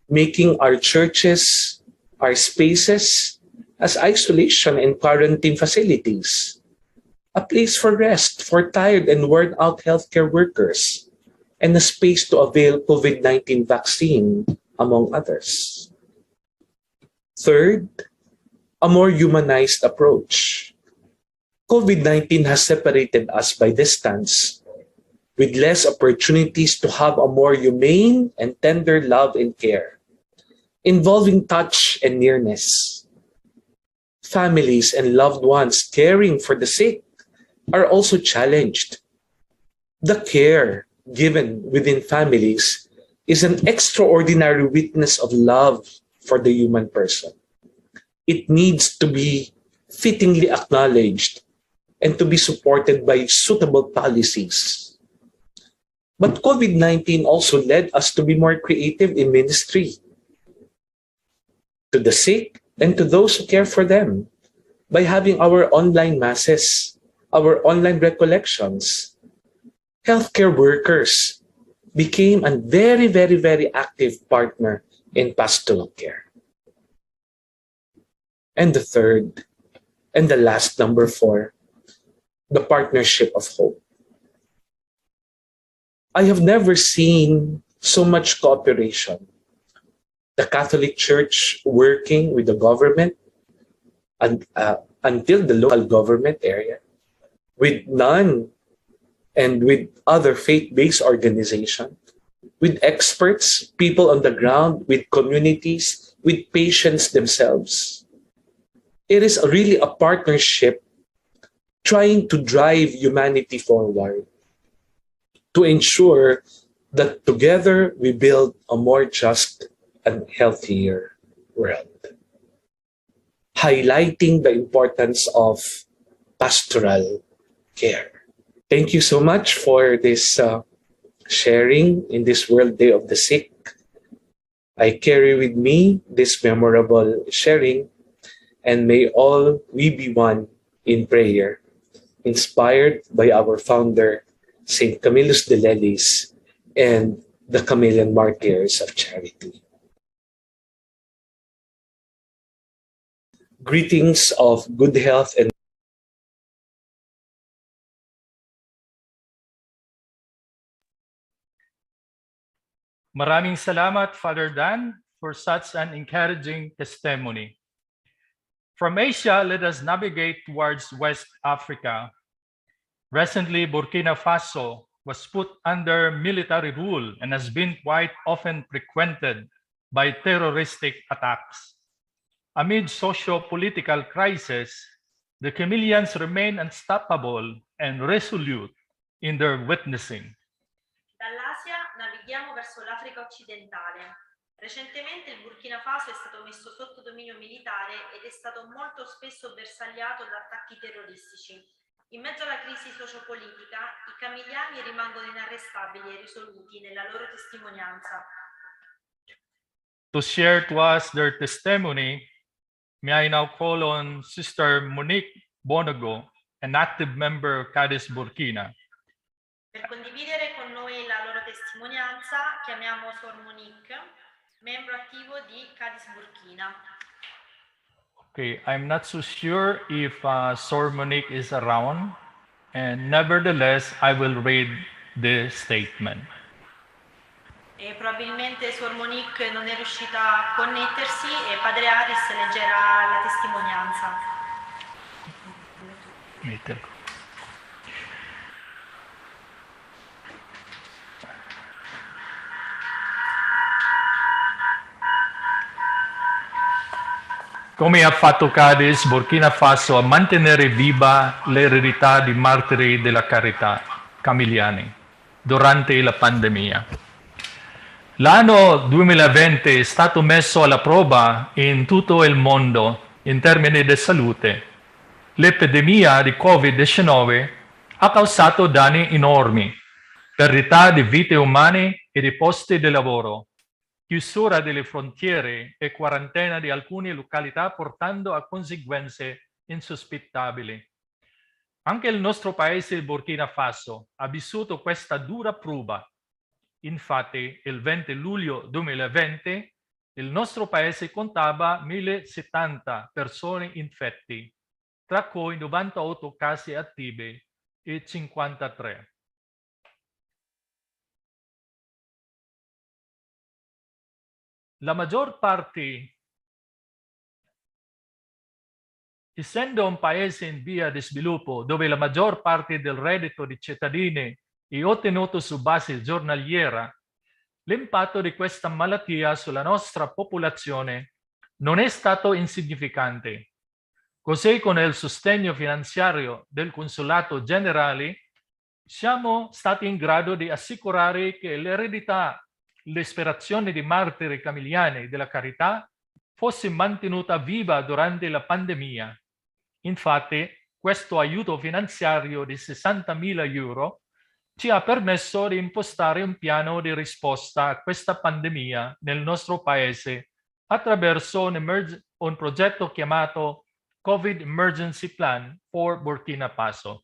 Speaker 12: making our churches, our spaces, as isolation and quarantine facilities, a place for rest for tired and worn-out healthcare workers, and a space to avail COVID-19 vaccine, among others. Third, a more humanized approach. COVID-19 has separated us by distance, with less opportunities to have a more humane and tender love and care, involving touch and nearness. Families and loved ones caring for the sick are also challenged. The care given within families is an extraordinary witness of love for the human person. It needs to be fittingly acknowledged and to be supported by suitable policies. But COVID-19 also led us to be more creative in ministry to the sick and to those who care for them by having our online masses, our online recollections. Healthcare workers became a very, very, very active partner in pastoral care. And the third, and the last, number 4, the partnership of hope. I have never seen so much cooperation. The Catholic Church working with the government until the local government area, with none and with other faith-based organizations, with experts, people on the ground, with communities, with patients themselves. It is really a partnership trying to drive humanity forward to ensure that together we build a more just and healthier world, highlighting the importance of pastoral care. Thank you so much for this sharing in this World Day of the Sick. I carry with me this memorable sharing, and may all we be one in prayer, inspired by our founder, Saint Camillus de Lelis, and the Camillian Martyrs of Charity. Greetings of good health and
Speaker 4: Maraming salamat, Father Dan, for such an encouraging testimony. From Asia, let us navigate towards West Africa. Recently, Burkina Faso was put under military rule and has been quite often frequented by terroristic attacks. Amid socio-political crisis, the Camillians remain unstoppable and resolute in their witnessing.
Speaker 5: Dall'Asia navighiamo verso l'Africa occidentale. Recentemente il Burkina Faso è stato messo sotto dominio militare ed è stato molto spesso bersagliato da attacchi terroristici. In mezzo alla crisi sociopolitica, i camilliani rimangono inarrestabili e risoluti nella loro testimonianza.
Speaker 4: To share to us their testimony, may I now call on Sister Monique Bonogo, an active member of CADIS Burkina.
Speaker 5: Per condividere con noi la loro testimonianza, chiamiamo Sor Monique, membro attivo di CADIS Burkina.
Speaker 4: Okay, I'm not so sure if Sor Monique is around, and nevertheless, I will read the statement.
Speaker 5: E probabilmente Sor Monique non è riuscita a connettersi e Padre Aris leggerà la testimonianza.
Speaker 4: Come ha fatto CADIS Burkina Faso a mantenere viva l'eredità di Martiri della Carità Camilliani durante la pandemia? L'anno 2020 è stato messo alla prova in tutto il mondo in termini di salute. L'epidemia di Covid-19 ha causato danni enormi, perdita di vite umane e di posti di lavoro, chiusura delle frontiere e quarantena di alcune località portando a conseguenze insospettabili. Anche il nostro paese, il Burkina Faso, ha vissuto questa dura prova. Infatti, il 20 luglio 2020, il nostro paese contava 1.070 persone infetti, tra cui 98 casi attivi e 53. La maggior parte, essendo un paese in via di sviluppo dove la maggior parte del reddito dei cittadini è ottenuto su base giornaliera, l'impatto di questa malattia sulla nostra popolazione non è stato insignificante. Così, con il sostegno finanziario del Consolato Generale, siamo stati in grado di assicurare che l'eredità, l'ispirazione di Martiri Camilliani della Carità fosse mantenuta viva durante la pandemia. Infatti, questo aiuto finanziario di 60.000 euro ci ha permesso di impostare un piano di risposta a questa pandemia nel nostro paese attraverso un progetto chiamato COVID Emergency Plan for Burkina Faso.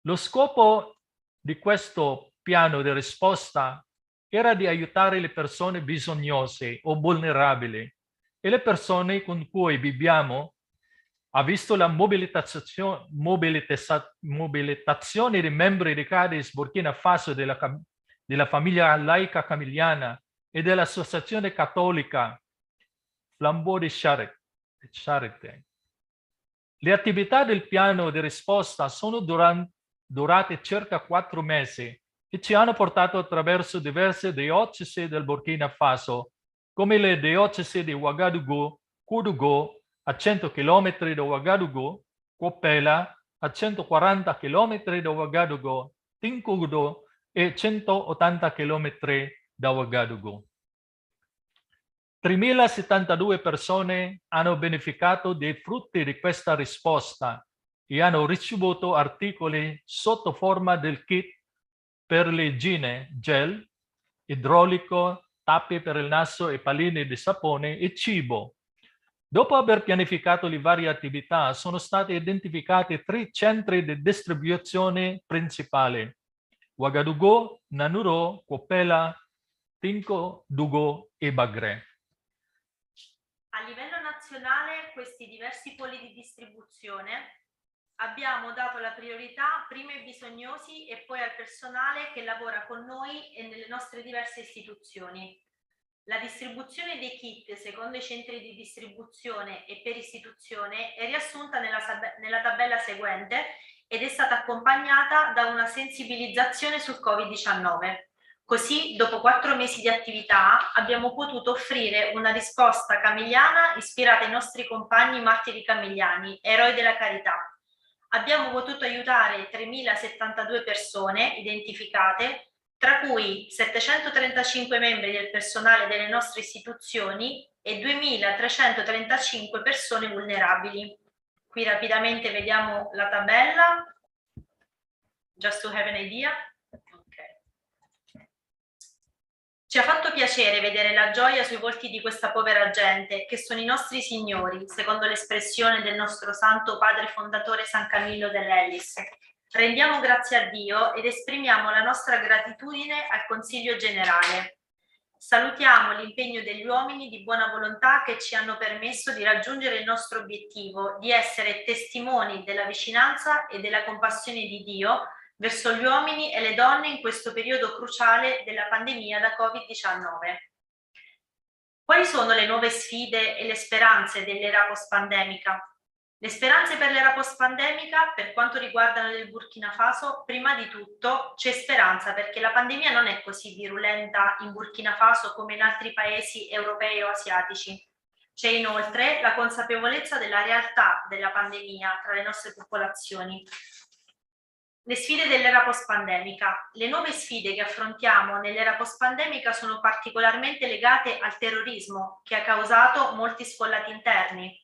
Speaker 4: Lo scopo di questo piano di risposta era di aiutare le persone bisognose o vulnerabili e le persone con cui viviamo. Ha visto la mobilitazione dei membri di CADIS Burkina Faso della famiglia laica camilliana e dell'Associazione Cattolica Flambeau de Charité. Le attività del piano di risposta sono durate circa 4 mesi e ci hanno portato attraverso diverse diocesi del Burkina Faso, come le diocesi di Ouagadougou, Koudougou, a 100 km da Ouagadougou, Kopela, a 140 km da Ouagadougou, Tinkoudou e 180 km da Ouagadougou. 3.072 persone hanno beneficiato dei frutti di questa risposta e hanno ricevuto articoli sotto forma del kit per l'igiene, gel, idraulico, tappi per il naso e pallini di sapone e cibo. Dopo aver pianificato le varie attività, sono stati identificati 3 centri di distribuzione principali: Ouagadougou, Nanuro, Kopela, Tinkodougou e Bagre.
Speaker 5: A livello nazionale, questi diversi poli di distribuzione abbiamo dato la priorità prima ai bisognosi e poi al personale che lavora con noi e nelle nostre diverse istituzioni. La distribuzione dei kit secondo i centri di distribuzione e per istituzione è riassunta nella tabella seguente ed è stata accompagnata da una sensibilizzazione sul Covid-19. Così, dopo 4 mesi di attività, abbiamo potuto offrire una risposta camilliana ispirata ai nostri compagni martiri camilliani, eroi della carità. Abbiamo potuto aiutare 3.072 persone identificate, tra cui 735 membri del personale delle nostre istituzioni e 2.335 persone vulnerabili. Qui rapidamente vediamo la tabella, just to have an idea. Ci ha fatto piacere vedere la gioia sui volti di questa povera gente, che sono i nostri signori, secondo l'espressione del nostro santo padre fondatore San Camillo dell'Ellis. Rendiamo grazie a Dio ed esprimiamo la nostra gratitudine al Consiglio Generale. Salutiamo l'impegno degli uomini di buona volontà che ci hanno permesso di raggiungere il nostro obiettivo, di essere testimoni della vicinanza e della compassione di Dio verso gli uomini e le donne in questo periodo cruciale della pandemia da Covid-19. Quali sono le nuove sfide e le speranze dell'era post-pandemica? Le speranze per l'era post-pandemica, per quanto riguardano il Burkina Faso, prima di tutto c'è speranza perché la pandemia non è così virulenta in Burkina Faso come in altri paesi europei o asiatici. C'è inoltre la consapevolezza della realtà della pandemia tra le nostre popolazioni. Le sfide dell'era post-pandemica. Le nuove sfide che affrontiamo nell'era post-pandemica sono particolarmente legate al terrorismo che ha causato molti sfollati interni.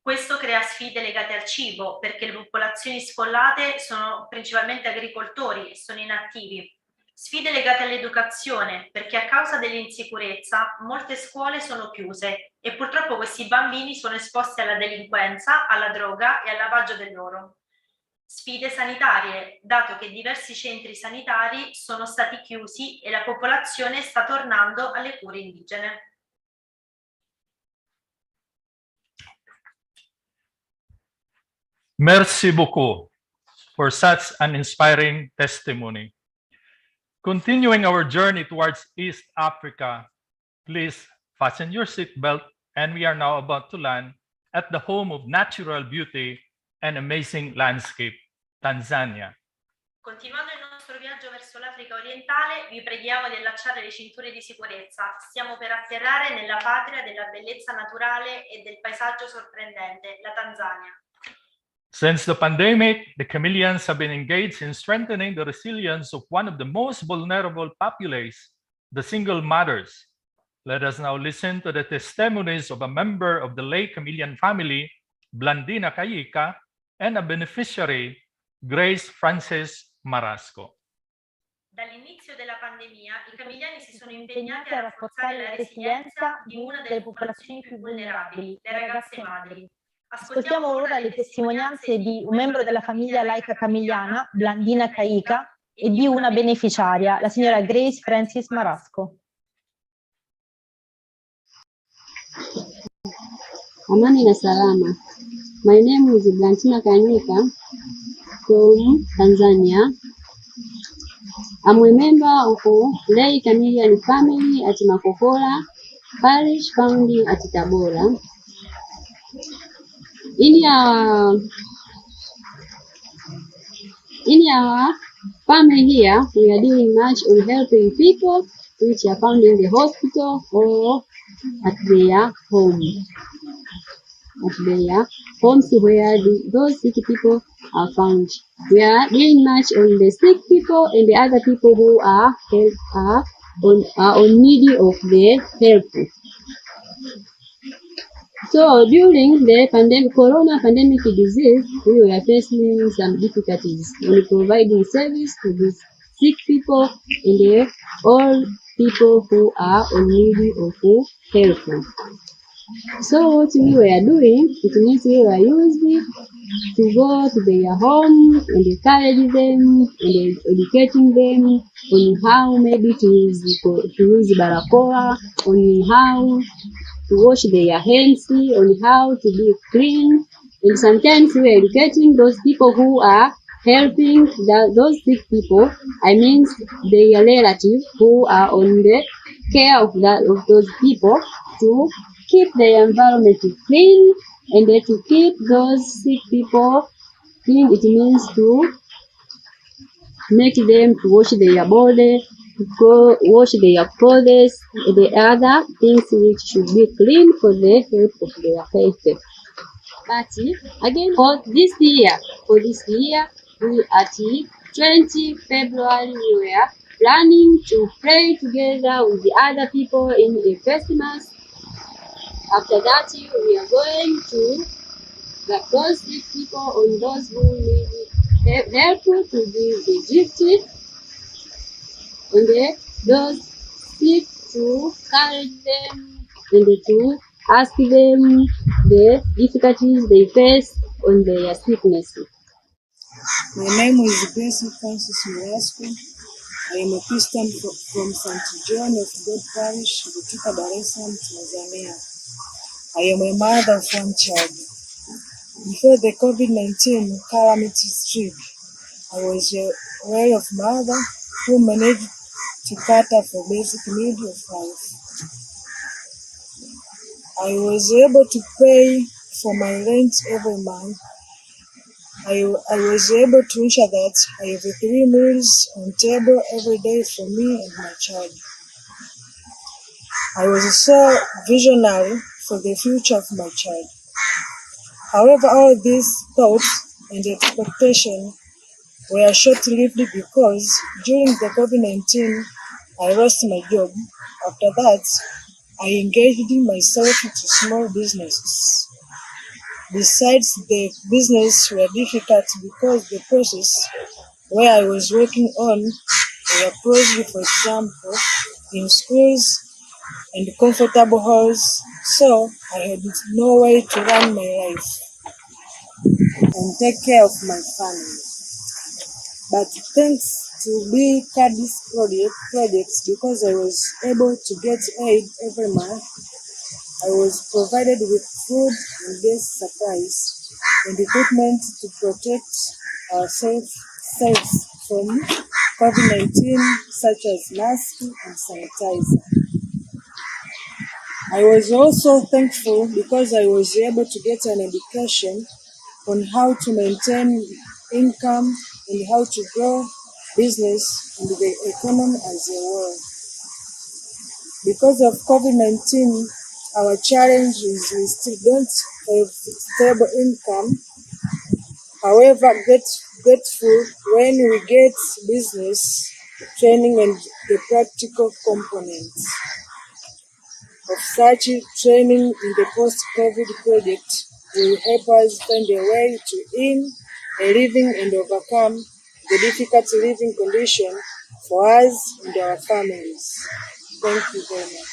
Speaker 5: Questo crea sfide legate al cibo perché le popolazioni sfollate sono principalmente agricoltori e sono inattivi. Sfide legate all'educazione perché a causa dell'insicurezza molte scuole sono chiuse e purtroppo questi bambini sono esposti alla delinquenza, alla droga e al lavaggio dell'oro. Sfide sanitarie, dato che diversi centri sanitari sono stati chiusi e la popolazione sta tornando alle cure indigene.
Speaker 4: Merci beaucoup for such an inspiring testimony. Continuing our journey towards East Africa, please fasten your seatbelt, and we are now about to land at the home of natural beauty and amazing landscape, Tanzania.
Speaker 5: Continuando il nostro viaggio verso l'Africa orientale, vi preghiamo di allacciare le cinture di sicurezza. Stiamo per atterrare nella patria della bellezza naturale e del paesaggio sorprendente, la Tanzania.
Speaker 4: Since the pandemic, the Camillians have been engaged in strengthening the resilience of one of the most vulnerable populace, the single mothers. Let us now listen to the testimonies of a member of the late Camillian family, Blandina Cayica, and a beneficiary, Grace Frances Marasco.
Speaker 5: Dall'inizio della pandemia, i Camilliani si sono impegnati a rafforzare la resilienza di una delle popolazioni più vulnerabili, le ragazze madri.
Speaker 13: Ascoltiamo ora le testimonianze di un membro della famiglia laica camilliana, Blandina Cayica, e di una beneficiaria, la signora Grace Frances Marasco.
Speaker 14: Amani na salama. My name is Blandina Cayica from Tanzania. I'm a member of lay Camillian family at Makokola Parish found at Tabora. In our family here, we are doing much on helping people which are found in the hospital or at their home. At their homes where those sick people are found. We are doing much on the sick people and the other people who are on need of the help. So during the corona pandemic disease, we were facing some difficulties in providing service to these sick people and all people who are on need of help. So what we were doing, it means we were using to go to their homes and encourage them and educating them on how maybe to use barakoa, on how to wash their hands, on how to be clean. And sometimes we are educating those people who are helping those sick people, I mean their relatives who are on the care of those people, to keep the environment clean and to keep those sick people clean. It means to make them to wash their body, to wash their clothes, and the other things which should be clean for the help of their health. But again, for this year, we at 20 February, we were planning to pray together with the other people in a Christmas. After that, we are going to those sick people on those who need help to give the gift, and those sick to encourage them and to ask them the difficulties they face on their sickness.
Speaker 15: My name is Grace Francis Mirasco. I am a Christian from St. John of God Parish, Butika, Dar es Salaam, Tanzania. I am a mother of one child. Before the COVID-19 calamity struck, I was a way of mother who managed to cater for basic needs of life. I was able to pay for my rent every month. I was able to ensure that I have 3 meals on table every day for me and my child. I was so visionary for the future of my child. However, all these thoughts and expectations were short-lived because during the COVID-19, I lost my job. After that, I engaged myself into small businesses. Besides, the business were difficult because the process where I was working on were closed, for example, in schools and comfortable halls, so I had no way to run my life and take care of my family. But thanks to the CADIS projects, because I was able to get aid every month, I was provided with food and gas supplies and equipment to protect ourselves from COVID-19, such as masks and sanitizer. I was also thankful because I was able to get an education on how to maintain income and how to grow business and the economy as a whole. Because of COVID-19, our challenge is we still don't have stable income. However, grateful when we get business training and the practical components of such training in the post-COVID project will help us find a way to earn a living and overcome the difficult living condition for us and our families. Thank you very much.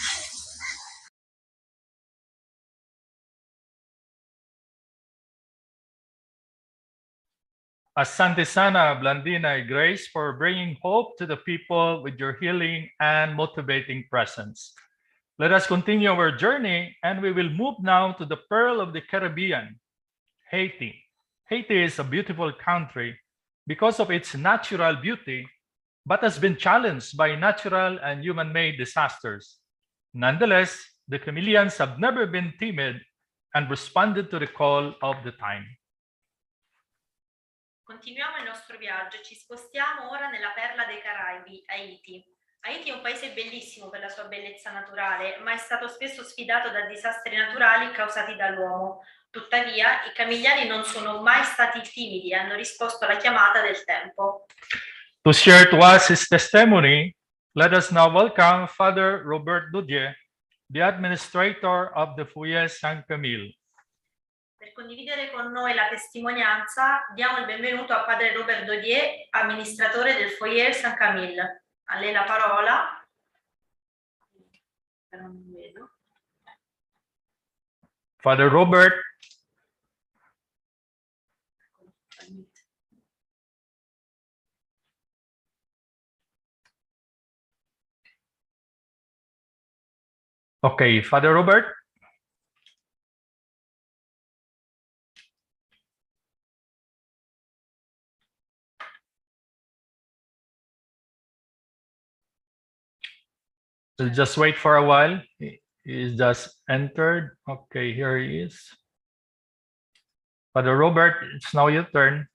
Speaker 4: Asante sana, Blandina y Grace, for bringing hope to the people with your healing and motivating presence. Let us continue our journey, and we will move now to the Pearl of the Caribbean, Haiti. Haiti is a beautiful country because of its natural beauty, but has been challenged by natural and human-made disasters. Nonetheless, the Camillians have never been timid and responded to the call of the time.
Speaker 5: Continuiamo il nostro viaggio e ci spostiamo ora nella perla dei Caraibi, Haiti. Haiti è un paese bellissimo per la sua bellezza naturale, ma è stato spesso sfidato da disastri naturali causati dall'uomo. Tuttavia, i Camilliani non sono mai stati timidi e hanno risposto alla chiamata del tempo.
Speaker 4: To share to us his testimony, let us now welcome Father Robert Dudier, the administrator of the Foyer Saint-Camille.
Speaker 5: Per condividere con noi la testimonianza, diamo il benvenuto a Padre Robert Dudier, amministratore del Foyer Saint-Camille. A lei la parola. Non vedo.
Speaker 4: Father Robert. Okay, Father Robert. We'll just wait for a while. He's just entered. Okay, here he is. Father Robert, it's now your turn.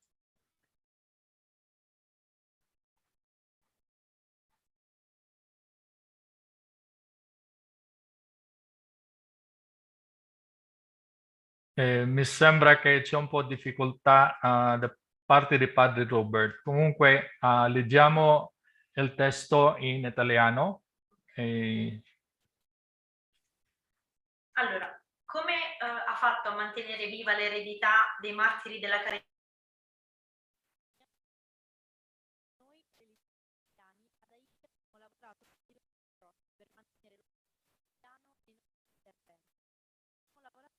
Speaker 4: Mi sembra che c'è un po' di difficoltà da parte di Padre Robert. Comunque leggiamo il testo in italiano.
Speaker 5: Allora, come ha fatto a mantenere viva l'eredità dei martiri della carità?
Speaker 13: Noi cristiani ad Haiti abbiamo lavorato per mantenere lo cristiano e non intervento. Abbiamo lavorato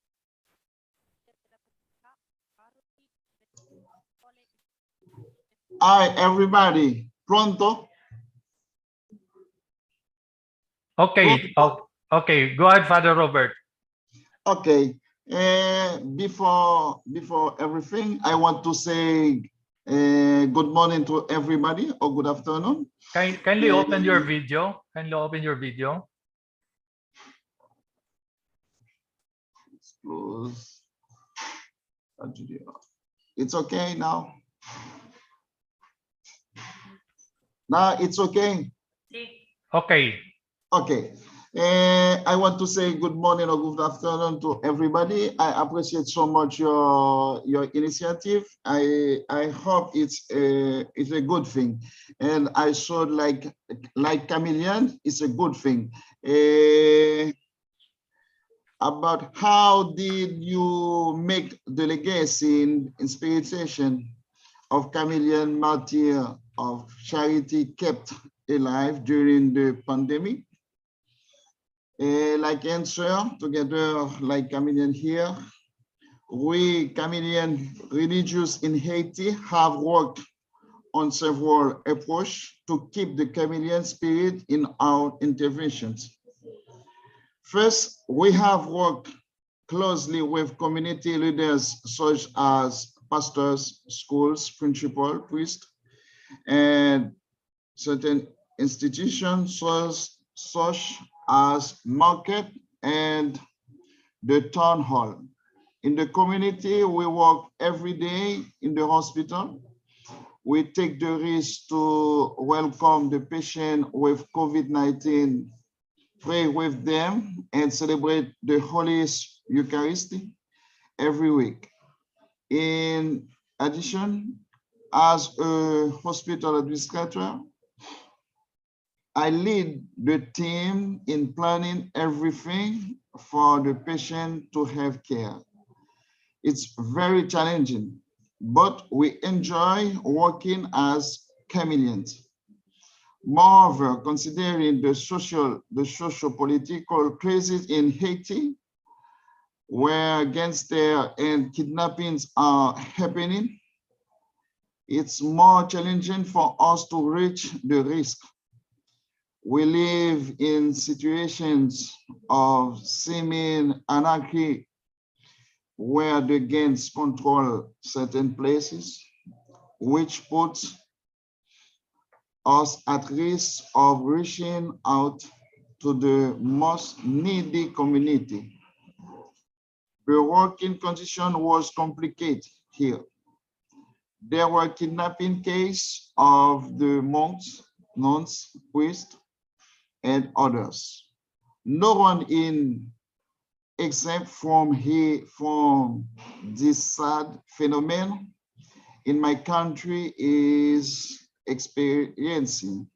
Speaker 13: per la comunità, parroci, per le scuole.
Speaker 16: Hi everybody, pronto?
Speaker 4: Okay, okay, go ahead, Father Robert.
Speaker 16: Okay, before everything, I want to say good morning to everybody or good afternoon.
Speaker 4: Kindly open your video. Kindly open your video.
Speaker 16: Close. It's okay now. Now it's okay.
Speaker 4: Okay.
Speaker 16: Okay. I want to say good morning or good afternoon to everybody. I appreciate so much your initiative. I hope it's a good thing, and I saw like Camillian, it's a good thing. About how did you make the legacy in inspiration of Camillian Martyrs of Charity kept alive during the pandemic? Like answer together, like Camillian here, we Camillian religious in Haiti have worked on several approaches to keep the Camillian spirit in our interventions. First, we have worked closely with community leaders such as pastors, schools, principal, priests, and certain institutions such as market and the town hall. In the community, we work every day in the hospital. We take the risk to welcome the patient with COVID-19, pray with them, and celebrate the Holy Eucharist every week. In addition, as a hospital administrator, I lead the team in planning everything for the patient to have care. It's very challenging, but we enjoy working as Camillians. Moreover, considering the socio-political crisis in Haiti, where gangster and kidnappings are happening, it's more challenging for us to reach the risk. We live in situations of seeming anarchy where the gangs control certain places, which puts us at risk of reaching out to the most needy community. The working condition was complicated here. there were kidnapping cases of the monks, nuns, priests, and others. No one in exempt from this sad phenomenon in my country is experiencing.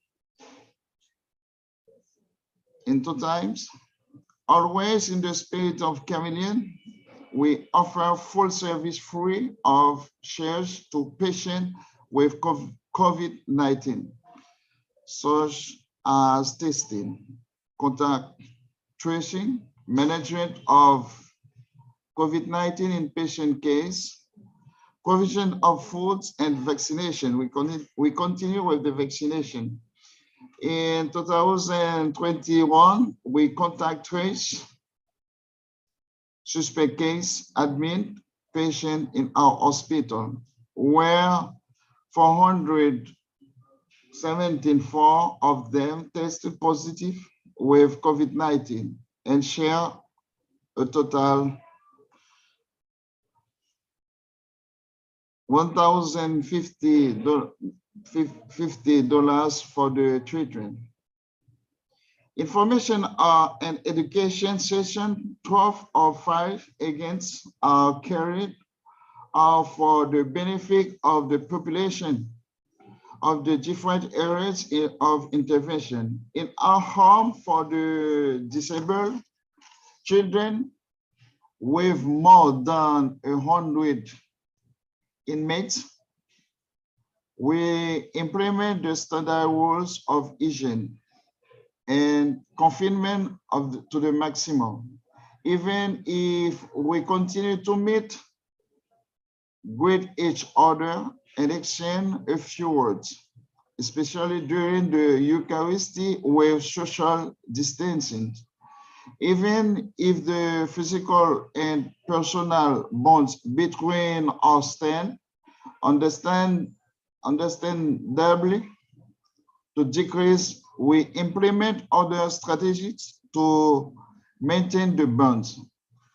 Speaker 16: In 2 times, always in the spirit of Camillian, we offer full service free of charge to patients with COVID-19, such as testing, contact tracing, management of COVID-19 in patient case, provision of foods and vaccination. We continue with the vaccination. In 2021, we contact trace suspect case, admit patient in our hospital, where 474 of them tested positive with COVID-19 and share a total $1,050 for the treatment. Information and education session 12 or 5 against are carried out for the benefit of the population of the different areas of intervention. In our home for the disabled children with more than 100 inmates, we implement the standard rules of hygiene and confinement to the maximum. Even if we continue to meet, greet each other and exchange a few words, especially during the Eucharisty with social distancing. Even if the physical and personal bonds between us stand, understandably, to decrease, we implement other strategies to maintain the bonds.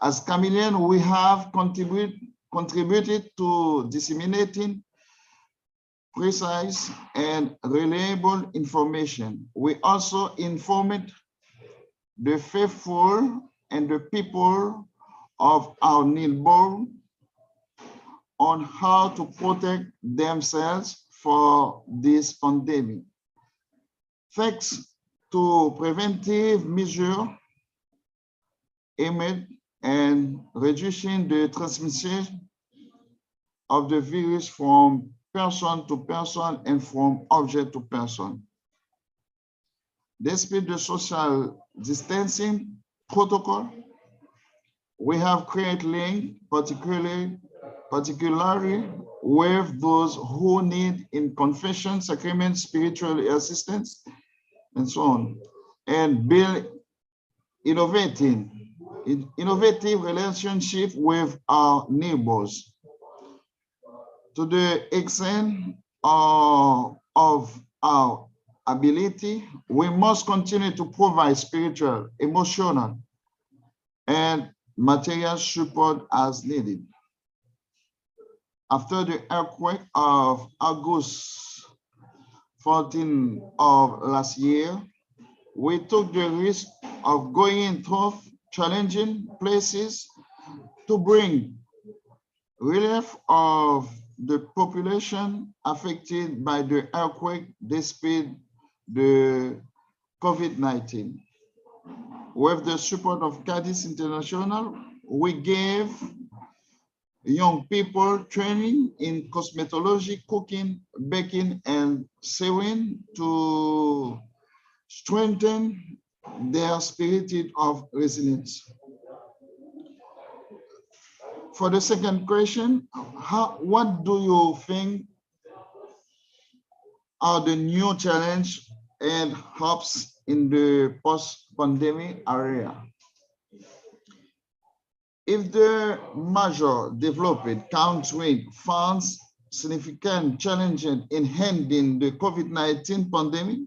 Speaker 16: As Camillian, we have contributed to disseminating precise and reliable information. We also informed the faithful and the people of our neighborhood on how to protect themselves for this pandemic. Thanks to preventive measures aimed at reducing the transmission of the virus from person to person and from object to person. Despite the social distancing protocol, we have created links, particularly with those who need in confession, sacrament, spiritual assistance, and so on, and build innovative relationship with our neighbors. To the extent of our ability, we must continue to provide spiritual, emotional, and material support as needed. After the earthquake of August 14 of last year, we took the risk of going through challenging places to bring relief of the population affected by the earthquake despite the COVID-19. With the support of CADIS International, we gave young people training in cosmetology, cooking, baking, and sewing to strengthen their spirit of resilience. For the second question, what do you think are the new challenges and hopes in the post-pandemic area? If the major developed country finds significant challenges in handling the COVID-19 pandemic,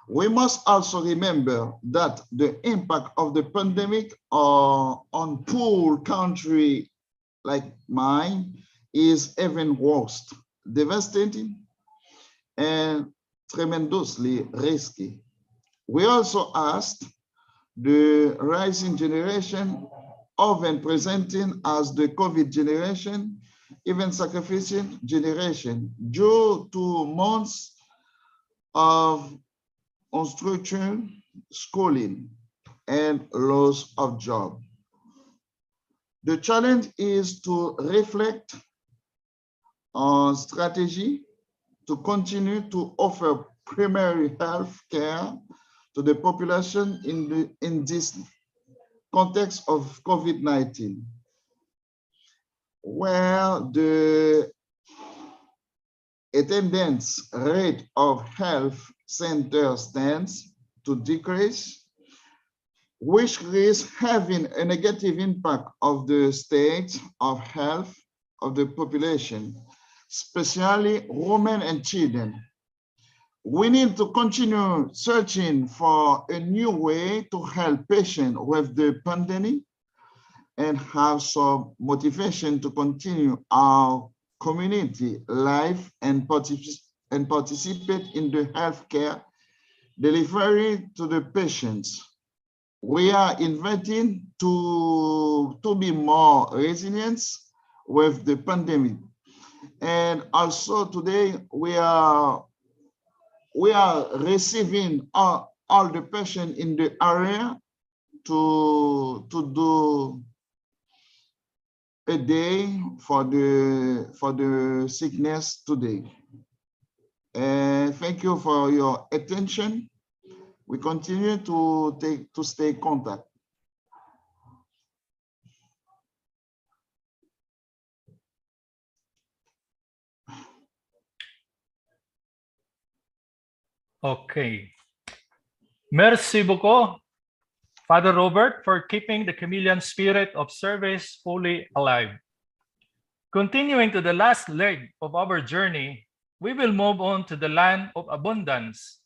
Speaker 16: we must also remember that the impact of the pandemic on poor country like mine is even worse. devastating and tremendously risky. We also asked the rising generation, often presenting as the COVID generation, even sacrificial generation, due to months of unstructured schooling and loss of job. The challenge is to reflect on strategy to continue to offer primary health care to the population in this context of COVID-19, where the attendance rate of health centers tends to decrease, which risks having a negative impact of the state of health of the population, especially women and children. We need to continue searching for a new way to help patients with the pandemic and have some motivation to continue our community life and participate in the healthcare delivery to the patients. We are inviting to be more resilient with the pandemic. And also today we are receiving all the patients in the area to do a day for the sickness today. And thank you for your attention. We continue to stay in contact.
Speaker 4: Okay. Merci beaucoup, Father Robert, for keeping the Camillian spirit of service fully alive. Continuing to the last leg of our journey, we will move on to the land of abundance,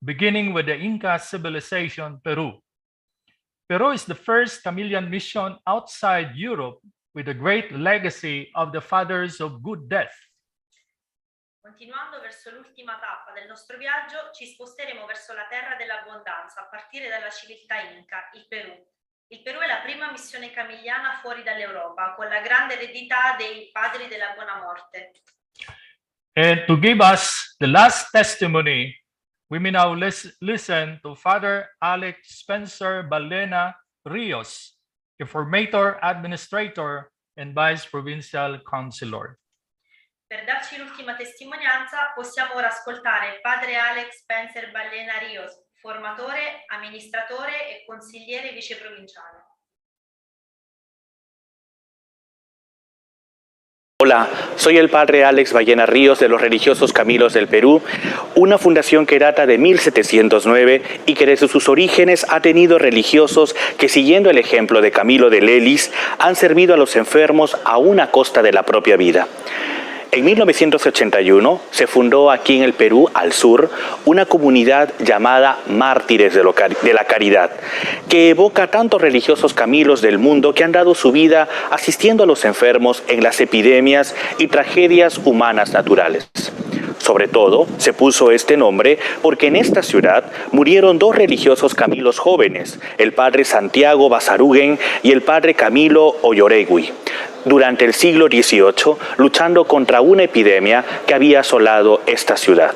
Speaker 4: beginning with the Inca civilization, Peru. Peru is the first Camillian mission outside Europe with a great legacy of the fathers of good death.
Speaker 5: Continuando verso l'ultima tappa del nostro viaggio, ci sposteremo verso la terra dell'abbondanza, a partire dalla civiltà Inca, il Perù. Il Perù è la prima missione camilliana fuori dall'Europa, con la grande eredità dei padri della buona morte.
Speaker 4: And to give us the last testimony, we may now listen to Father Alex Spencer Balena Rios, a formator, administrator, and vice provincial councilor.
Speaker 5: Per darci l'ultima testimonianza, possiamo ora ascoltare il padre Alex Spencer Balena Rios, formatore, amministratore e consigliere viceprovinciale.
Speaker 17: Hola, soy el padre Alex Ballena Ríos de los Religiosos Camilos del Perú, una fundación que data de 1709 y que desde sus orígenes ha tenido religiosos que, siguiendo el ejemplo de Camilo de Lelis, han servido a los enfermos aún a costa de la propia vida. En 1981 se fundó aquí en el Perú, al sur, una comunidad llamada Mártires de la Caridad, que evoca a tantos religiosos camilos del mundo que han dado su vida asistiendo a los enfermos en las epidemias y tragedias humanas naturales. Sobre todo, se puso este nombre porque en esta ciudad murieron dos religiosos camilos jóvenes, el padre Santiago Basaruguen y el padre Camilo Oyoregui, durante el siglo XVIII, luchando contra una epidemia que había asolado esta ciudad.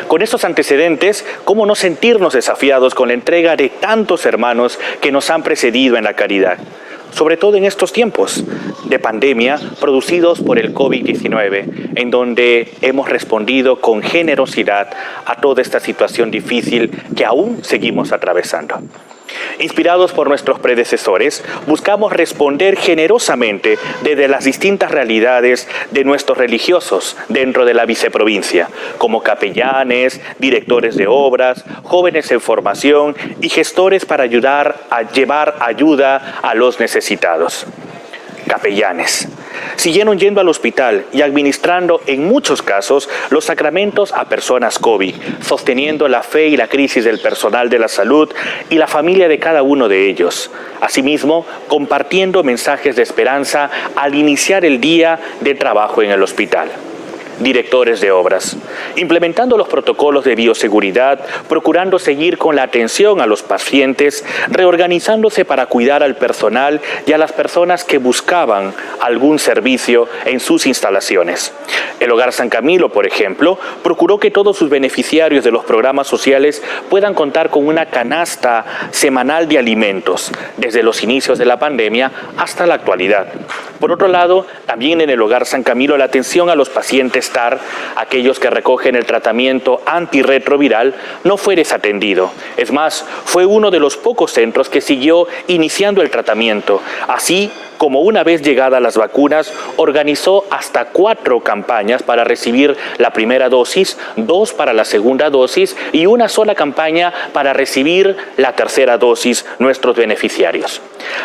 Speaker 17: Con estos antecedentes, ¿cómo no sentirnos desafiados con la entrega de tantos hermanos que nos han precedido en la caridad? Sobre todo en estos tiempos de pandemia producidos por el COVID-19, en donde hemos respondido con generosidad a toda esta situación difícil que aún seguimos atravesando. Inspirados por nuestros predecesores, buscamos responder generosamente desde las distintas realidades de nuestros religiosos dentro de la viceprovincia, como capellanes, directores de obras, jóvenes en formación y gestores para ayudar a llevar ayuda a los necesitados. Capellanes siguieron yendo al hospital y administrando en muchos casos los sacramentos a personas COVID, sosteniendo la fe y la crisis del personal de la salud y la familia de cada uno de ellos. Asimismo, compartiendo mensajes de esperanza al iniciar el día de trabajo en el hospital. directores de obras, implementando los protocolos de bioseguridad, procurando seguir con la atención a los pacientes, reorganizándose para cuidar al personal y a las personas que buscaban algún servicio en sus instalaciones. El Hogar San Camilo, por ejemplo, procuró que todos sus beneficiarios de los programas sociales puedan contar con una canasta semanal de alimentos, desde los inicios de la pandemia hasta la actualidad. Por otro lado, también en el Hogar San Camilo la atención a los pacientes TAR, aquellos que recogen el tratamiento antirretroviral, no fue desatendido. Es más, fue uno de los pocos centros que siguió iniciando el tratamiento. Así como una vez llegadas las vacunas, organizó hasta 4 campañas para recibir la primera dosis, 2 para la segunda dosis y una sola campaña para recibir la tercera dosis nuestros beneficiarios.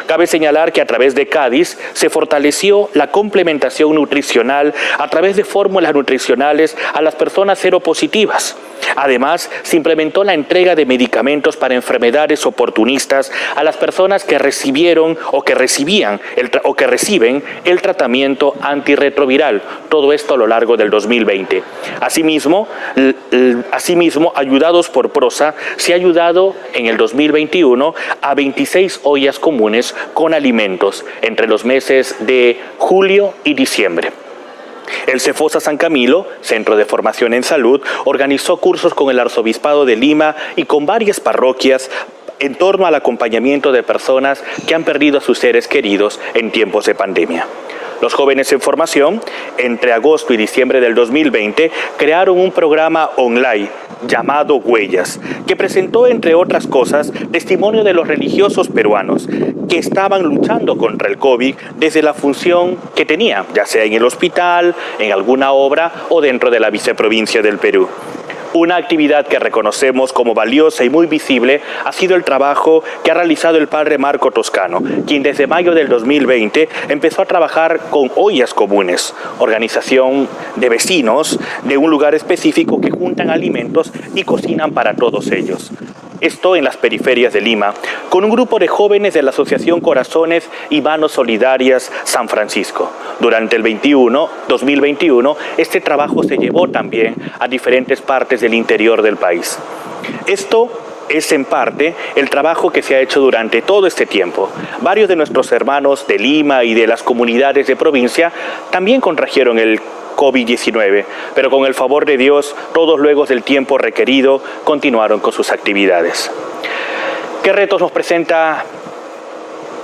Speaker 17: Cabe señalar que a través de CADIS se fortaleció la complementación nutricional a través de fórmulas nutricionales a las personas seropositivas. Además, se implementó la entrega de medicamentos para enfermedades oportunistas a las personas que recibieron o que reciben el tratamiento antirretroviral. Todo esto a lo largo del 2020. Asimismo, ayudados por PROSA, se ha ayudado en el 2021 a 26 ollas comunes con alimentos entre los meses de julio y diciembre. El Cefosa San Camilo, Centro de Formación en Salud, organizó cursos con el Arzobispado de Lima y con varias parroquias en torno al acompañamiento de personas que han perdido a sus seres queridos en tiempos de pandemia. Los jóvenes en formación, entre agosto y diciembre del 2020, crearon un programa online llamado Huellas, que presentó, entre otras cosas, testimonio de los religiosos peruanos que estaban luchando contra el COVID desde la función que tenían, ya sea en el hospital, en alguna obra o dentro de la viceprovincia del Perú. Una actividad que reconocemos como valiosa y muy visible ha sido el trabajo que ha realizado el padre Marco Toscano, quien desde mayo del 2020 empezó a trabajar con ollas comunes, organización de vecinos de un lugar específico que juntan alimentos y cocinan para todos ellos. Esto en las periferias de Lima, con un grupo de jóvenes de la Asociación Corazones y Manos Solidarias San Francisco. Durante el 2021, este trabajo se llevó también a diferentes partes del interior del país. Esto es en parte el trabajo que se ha hecho durante todo este tiempo. Varios de nuestros hermanos de Lima y de las comunidades de provincia también contrajeron el COVID-19, pero con el favor de Dios, todos luego del tiempo requerido continuaron con sus actividades. ¿Qué retos nos presenta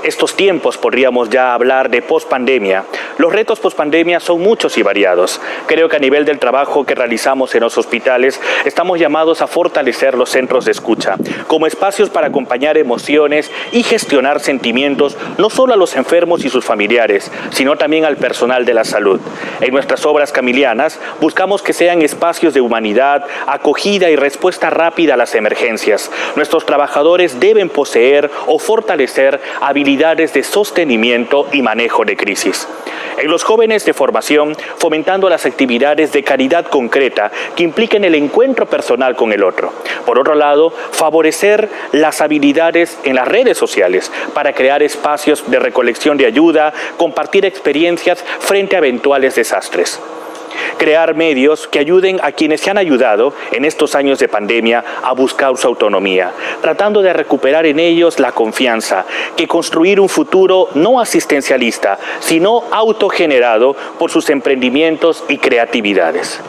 Speaker 17: estos tiempos? Podríamos ya hablar de pospandemia. Los retos pospandemia son muchos y variados. Creo que a nivel del trabajo que realizamos en los hospitales, estamos llamados a fortalecer los centros de escucha, como espacios para acompañar emociones y gestionar sentimientos, no solo a los enfermos y sus familiares, sino también al personal de la salud. En nuestras obras camilianas, buscamos que sean espacios de humanidad, acogida y respuesta rápida a las emergencias. Nuestros trabajadores deben poseer o fortalecer habilidades de sostenimiento y manejo de crisis. En los jóvenes de formación, fomentando las actividades de caridad concreta que impliquen el encuentro personal con el otro. Por otro lado, favorecer las habilidades en las redes sociales para crear espacios de recolección de ayuda, compartir experiencias frente a eventuales desastres. Crear medios que ayuden a quienes se han ayudado en estos años de pandemia a buscar su autonomía, tratando de recuperar en ellos la confianza, que construir un futuro no asistencialista, sino autogenerado por sus emprendimientos y creatividades.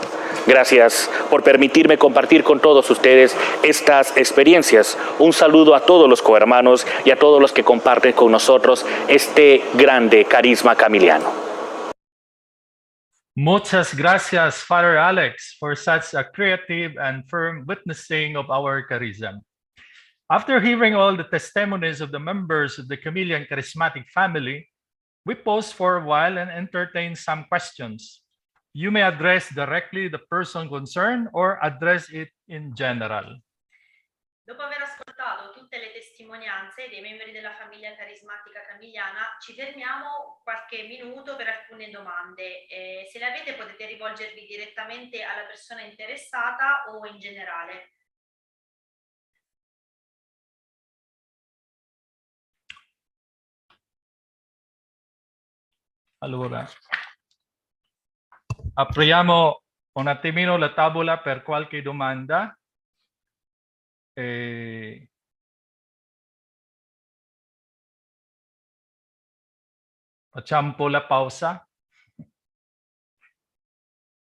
Speaker 17: Gracias por permitirme compartir con todos ustedes estas experiencias. Un saludo a todos los cohermanos y a todos los que comparten con nosotros este grande carisma camiliano.
Speaker 4: Muchas gracias, Father Alex, for such a creative and firm witnessing of our charism. After hearing all the testimonies of the members of the Camillian charismatic family, we pause for a while and entertain some questions. You may address directly the person concerned or address it in general.
Speaker 5: Dopo aver ascoltato tutte le testimonianze dei membri della famiglia carismatica camilliana, ci fermiamo qualche minuto per alcune domande. Se le avete potete rivolgervi direttamente alla persona interessata o in generale.
Speaker 4: Allora, apriamo un attimino la tavola per qualche domanda. Facciamo un po' la pausa.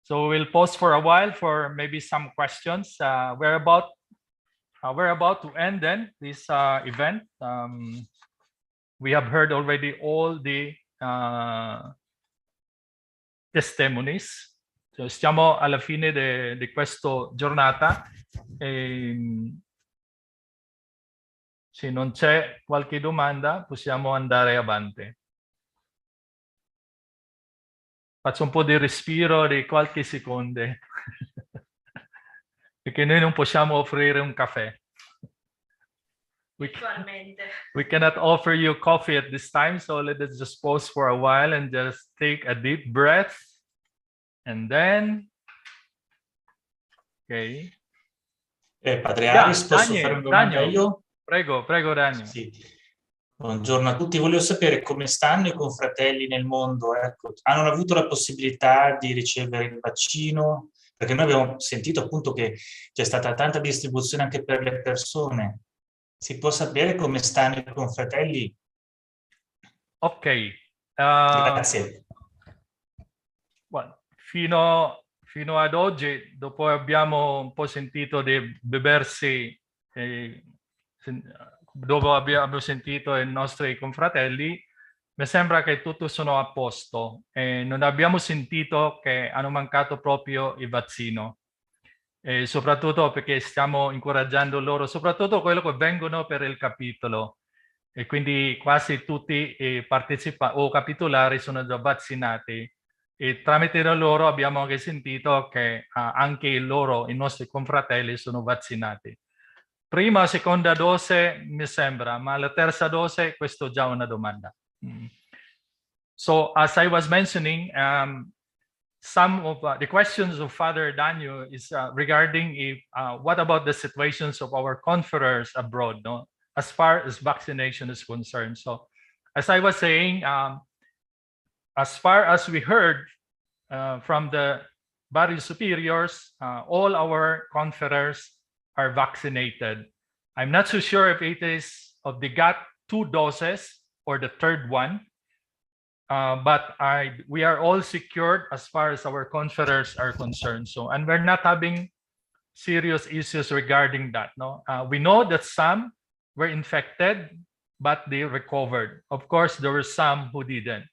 Speaker 4: So we'll pause for a while for maybe some questions. We're about to end then this event. We have heard already all the testimonies. So stiamo alla fine di questa giornata. Se non c'è qualche domanda, possiamo andare avanti. Faccio un po' di respiro di qualche secondo, perché noi non possiamo offrire un caffè. We cannot offer you coffee at this time, so let us just pause for a while and just take a deep breath. And then, okay.
Speaker 18: Padre Aris, posso fare una domanda io?
Speaker 4: Prego, Daniel.
Speaker 18: Sì. Buongiorno a tutti, volevo sapere come stanno i confratelli nel mondo, ecco. Hanno avuto la possibilità di ricevere il vaccino? Perché noi abbiamo sentito appunto che c'è stata tanta distribuzione anche per le persone. Si può sapere come stanno i confratelli?
Speaker 4: Ok.
Speaker 18: Grazie.
Speaker 4: Well, fino ad oggi, dopo abbiamo un po' sentito di beversi, dopo abbiamo sentito i nostri confratelli, mi sembra che tutto sono a posto e non abbiamo sentito che hanno mancato proprio il vaccino. E soprattutto perché stiamo incoraggiando loro, soprattutto quello che vengono per il capitolo. E quindi quasi tutti i partecipanti o capitolari sono già vaccinati. E tramite loro abbiamo anche sentito che anche i nostri confratelli sono vaccinati. Prima o seconda dose mi sembra, ma la terza dose questo è già una domanda. So as I was mentioning, some of the questions of Father Daniel is regarding what about the situations of our conferers abroad, no? As far as vaccination is concerned. So as I was saying, as far as we heard from the body superiors, all our conferers are vaccinated. I'm not so sure if it is of they got 2 doses or the third one, but we are all secured as far as our conferers are concerned. So, and we're not having serious issues regarding that. No, we know that some were infected, but they recovered. Of course, there were some who didn't.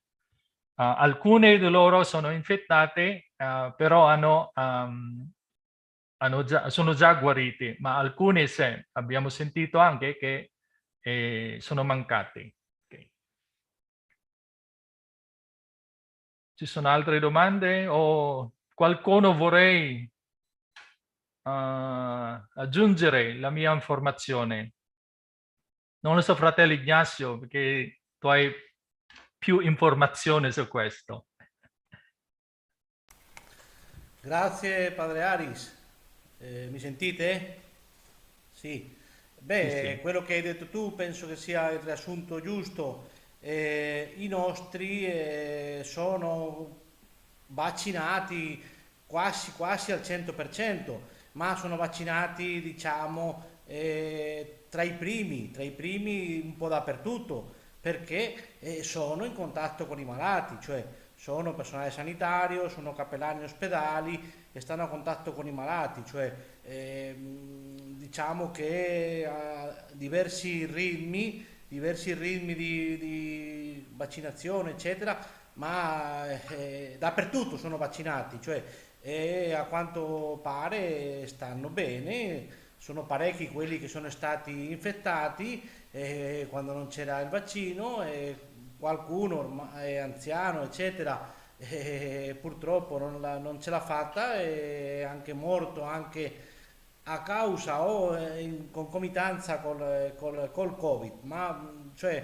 Speaker 4: Alcuni di loro sono infettati, però sono già guariti, ma alcuni abbiamo sentito anche che sono mancati. Okay. Ci sono altre domande o qualcuno vorrei aggiungere la mia informazione? Non lo so, fratello Ignazio, perché tu hai più informazioni su questo.
Speaker 1: Grazie Padre Aris. Mi sentite? Sì. Beh,
Speaker 18: Sì.
Speaker 1: quello che hai detto tu penso che sia il riassunto giusto. I nostri sono vaccinati quasi al 100%, ma sono vaccinati, diciamo, tra i primi un po' dappertutto, perché sono in contatto con i malati, cioè sono personale sanitario, sono cappellani ospedali e stanno a contatto con i malati, cioè diciamo che ha diversi ritmi di vaccinazione, eccetera, ma dappertutto sono vaccinati, cioè a quanto pare stanno bene. Sono parecchi quelli che sono stati infettati quando non c'era il vaccino, e qualcuno ormai è anziano, eccetera, purtroppo non ce l'ha fatta, è anche morto anche a causa o in concomitanza col Covid. Ma cioè,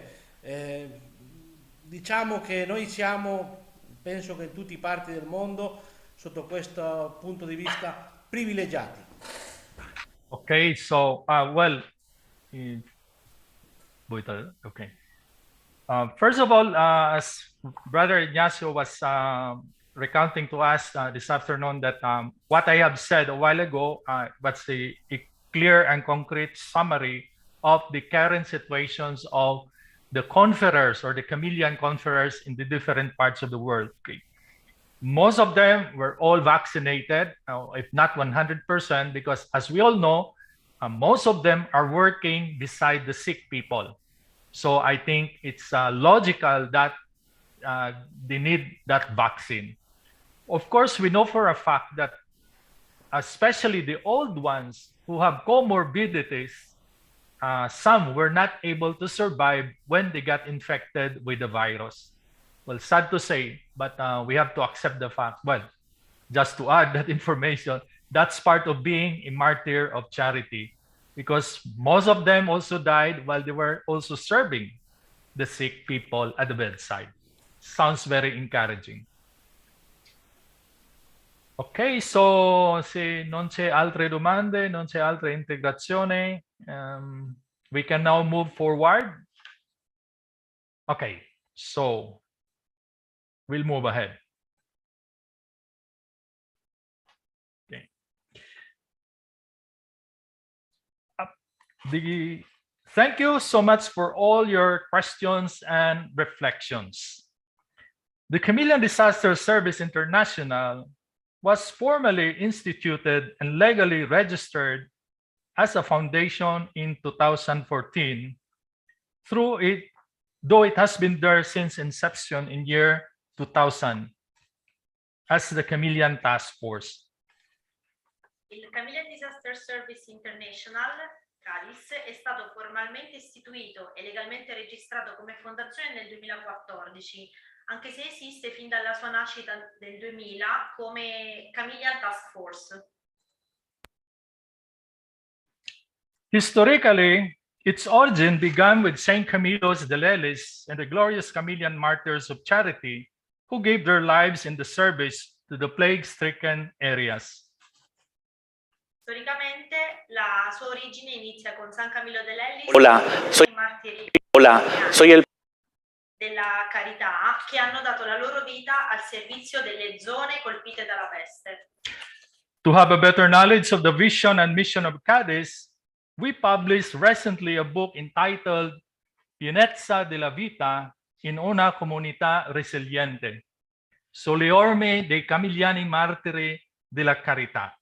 Speaker 1: diciamo che noi siamo, penso che in tutte le parti del mondo, sotto questo punto di vista, privilegiati.
Speaker 4: Okay, so well, okay. First of all, as Brother Ignacio was recounting to us this afternoon that what I have said a while ago was a clear and concrete summary of the current situations of the conferers or the Camillian conferers in the different parts of the world. Okay. Most of them were all vaccinated, if not 100%, because as we all know, most of them are working beside the sick people. So I think it's logical that they need that vaccine. Of course, we know for a fact that especially the old ones who have comorbidities, some were not able to survive when they got infected with the virus. Well, sad to say, but we have to accept the fact. Well, just to add that information, that's part of being a martyr of charity, because most of them also died while they were also serving the sick people at the bedside. Sounds very encouraging. Ok, so se non c'è altre domande, non c'è altra integrazione, we can now move forward. Okay, so we'll move ahead. Okay. Thank you so much for all your questions and reflections. The Camillian Disaster Service International was formally instituted and legally registered as a foundation in 2014. Though it has been there since inception in year 2000 as the Camillian Task Force.
Speaker 5: Il Camillian Disaster Service International, CADIS, è stato formalmente istituito e legalmente registrato come fondazione nel 2014, anche se esiste fin dalla sua nascita del 2000 come Camillian Task Force.
Speaker 4: Historically, its origin began with Saint Camillus de Lelis and the glorious Camillian Martyrs of Charity, who gave their lives in the service to the plague-stricken areas.
Speaker 5: Storicamente la sua origine inizia con San Camillo de Lelis e Martiri Camilliani della Carità, che hanno dato la loro vita al servizio delle zone colpite dalla peste.
Speaker 4: To have a better knowledge of the vision and mission of CADIS, we published recently a book entitled Pienezza della Vita in una comunità resiliente, sulle orme dei Camilliani Martiri della Carità.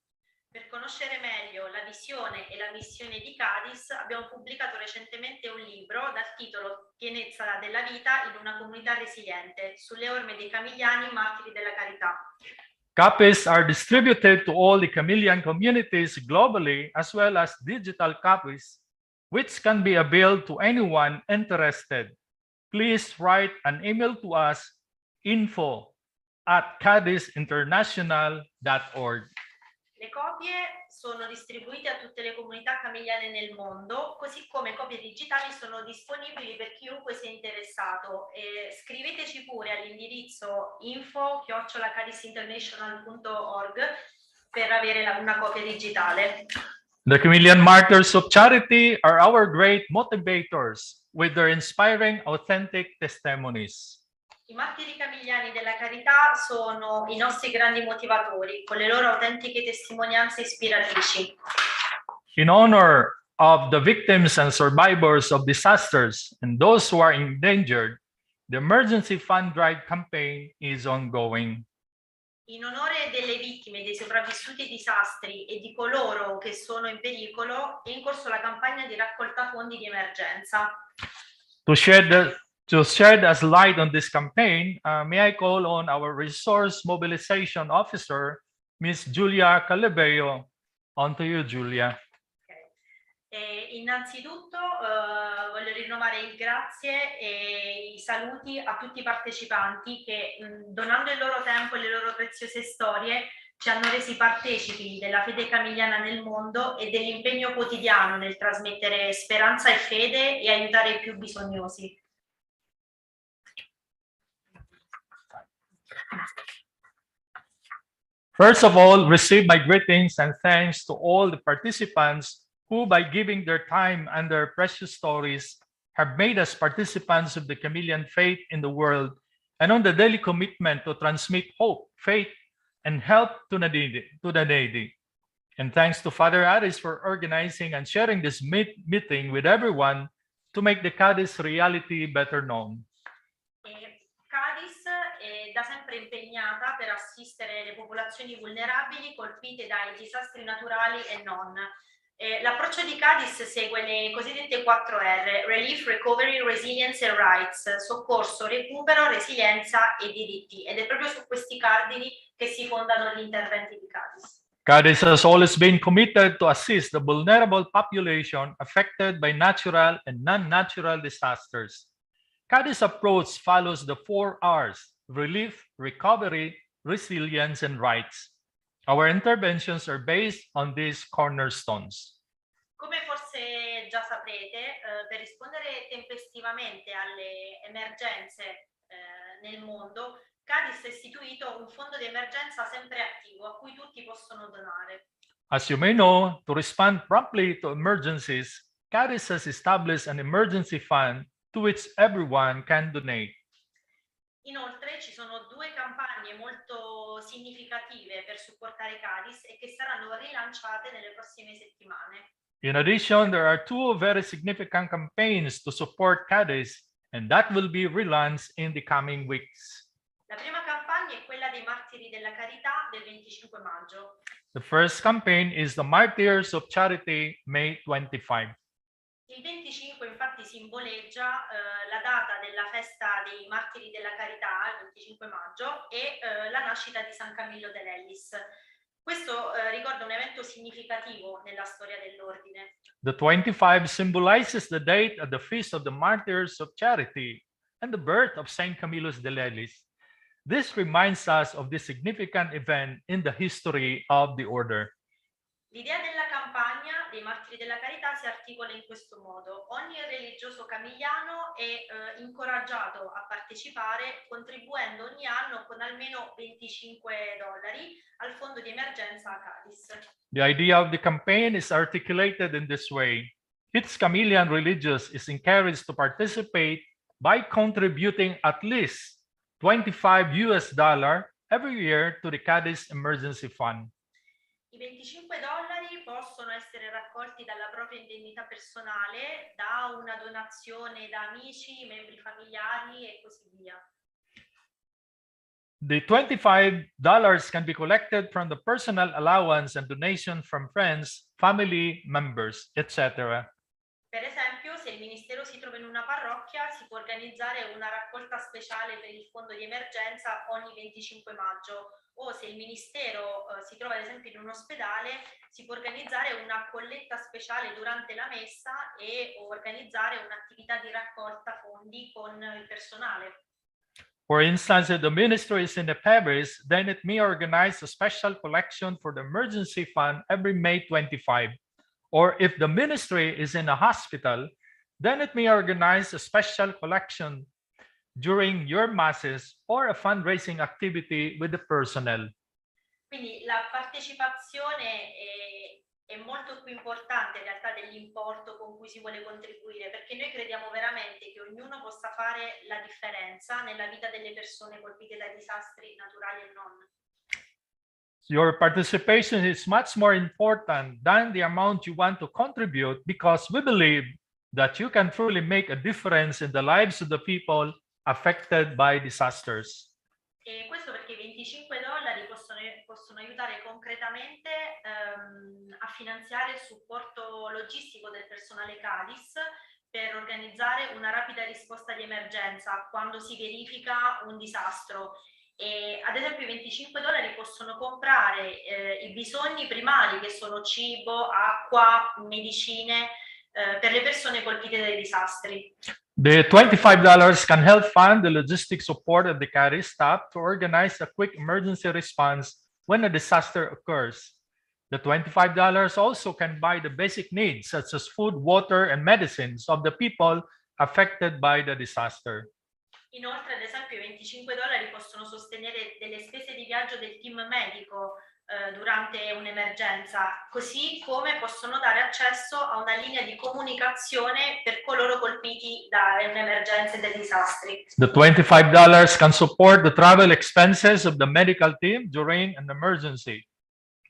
Speaker 5: Per conoscere meglio la visione e la missione di CADIS abbiamo pubblicato recentemente un libro dal titolo Pienezza della vita in una comunità resiliente, sulle orme dei Camilliani Martiri della Carità.
Speaker 4: Copies are distributed to all the Camillian communities globally, as well as digital copies, which can be availed to anyone interested. Please write an email to us, info@cadisinternational.org.
Speaker 5: Le copie sono distribuite a tutte le comunità camilliane nel mondo, così come copie digitali sono disponibili per chiunque sia interessato. Scriveteci pure all'indirizzo info@cadisinternational.org per avere una copia digitale.
Speaker 4: The Camillian Martyrs of Charity are our great motivators with their inspiring, authentic testimonies.
Speaker 5: I Martiri Camilliani della Carità sono i nostri grandi motivatori, con le loro autentiche testimonianze ispiratrici.
Speaker 4: In honor of the victims and survivors of disasters and those who are endangered, the Emergency Fund Drive campaign is ongoing.
Speaker 5: In onore delle vittime, dei sopravvissuti ai disastri e di coloro che sono in pericolo, è in corso la campagna di raccolta fondi di emergenza.
Speaker 4: To shed as light on this campaign, may I call on our Resource Mobilization Officer, Ms. Giulia Calebeo. On to you, Giulia.
Speaker 5: Innanzitutto voglio rinnovare il grazie e i saluti a tutti i partecipanti che, donando il loro tempo e le loro preziose storie, ci hanno resi partecipi della fede camilliana nel mondo e dell'impegno quotidiano nel trasmettere speranza e fede e aiutare i più bisognosi.
Speaker 4: First of all, receive my greetings and thanks to all the participants who, by giving their time and their precious stories, have made us participants of the Camillian faith in the world and on the daily commitment to transmit hope, faith, and help to the needy. And thanks to Father Aris for organizing and sharing this meeting with everyone to make the CADIS reality better known.
Speaker 5: CADIS è da sempre impegnata per assistere le popolazioni vulnerabili colpite dai disastri naturali e non. L'approccio di CADIS segue le cosiddette 4R: Relief, Recovery, Resilience and Rights, soccorso, recupero, resilienza e diritti, ed è proprio su questi cardini che si fondano gli interventi di CADIS.
Speaker 4: CADIS has always been committed to assist the vulnerable population affected by natural and non-natural disasters. CADIS approach follows the 4 R's: relief, recovery, resilience, and rights. Our interventions are based on these cornerstones.
Speaker 5: Come forse già saprete, per rispondere tempestivamente alle emergenze nel mondo, CADIS ha istituito un fondo di emergenza sempre attivo a cui tutti possono donare.
Speaker 4: As you may know, to respond promptly to emergencies, CADIS has established an emergency fund to which everyone can donate.
Speaker 5: Inoltre ci sono 2 campagne molto significative per supportare CADIS e che saranno rilanciate nelle prossime settimane.
Speaker 4: In addition, there are 2 very significant campaigns to support CADIS, and that will be relaunched in the coming weeks.
Speaker 5: La prima campagna è quella dei Martiri della Carità del 25 maggio.
Speaker 4: The first campaign is the Martyrs of Charity, May 25.
Speaker 5: Il 25 infatti simboleggia la data della festa dei Martiri della Carità, il 25 maggio, e la nascita di San Camillo dell'Ellis. Questo ricorda un evento significativo nella storia dell'ordine.
Speaker 4: The 25 symbolizes the date of the Feast of the Martyrs of Charity and the birth of Saint Camillus dell'Ellis. This reminds us of this significant event in the history of the order.
Speaker 5: L'idea della campagna dei Martiri della Carità si articola in questo modo: ogni religioso camilliano è incoraggiato a partecipare contribuendo ogni anno con almeno $25 al fondo di emergenza a CADIS.
Speaker 4: The idea of the campaign is articulated in this way. Each Camillian religious is encouraged to participate by contributing at least $25 every year to the CADIS Emergency Fund.
Speaker 5: I $25 possono essere raccolti dalla propria indennità personale, da una donazione da amici, membri familiari e così via.
Speaker 4: The $25 can be collected from the personal allowance and donation from friends, family members, etc.
Speaker 5: Per esempio, se il ministero si trova in una parrocchia, si può organizzare una raccolta speciale per il fondo di emergenza ogni 25 maggio, o se il ministero si trova ad esempio in un ospedale, si può organizzare una colletta speciale durante la messa e organizzare un'attività di raccolta fondi con il personale.
Speaker 4: For instance, if the ministry is in the parish, then it may organize a special collection for the emergency fund every May 25. Or if the ministry is in a hospital, then it may organize a special collection during your masses or a fundraising activity with the personnel.
Speaker 5: Quindi la partecipazione è molto più importante in realtà dell'importo con cui si vuole contribuire, perché noi crediamo veramente che ognuno possa fare la differenza nella vita delle persone colpite da disastri naturali e non.
Speaker 4: Your participation is much more important than the amount you want to contribute, because we believe that you can truly make a difference in the lives of the people affected by disasters.
Speaker 5: E questo perché i $25 possono aiutare concretamente a finanziare il supporto logistico del personale CADIS per organizzare una rapida risposta di emergenza quando si verifica un disastro. E ad esempio i $25 possono comprare i bisogni primari, che sono cibo, acqua, medicine, per le persone colpite dai disastri.
Speaker 4: The $25 can help fund the logistic support of the CADIS staff to organize a quick emergency response when a disaster occurs. The $25 also can buy the basic needs such as food, water, and medicines of the people affected by the disaster.
Speaker 5: Inoltre, ad esempio, i $25 possono sostenere delle spese di viaggio del team medico, durante un'emergenza, così come possono dare accesso a una linea di comunicazione per coloro colpiti da un'emergenza e dai disastri.
Speaker 4: The $25 can support the travel expenses of the medical team during an emergency.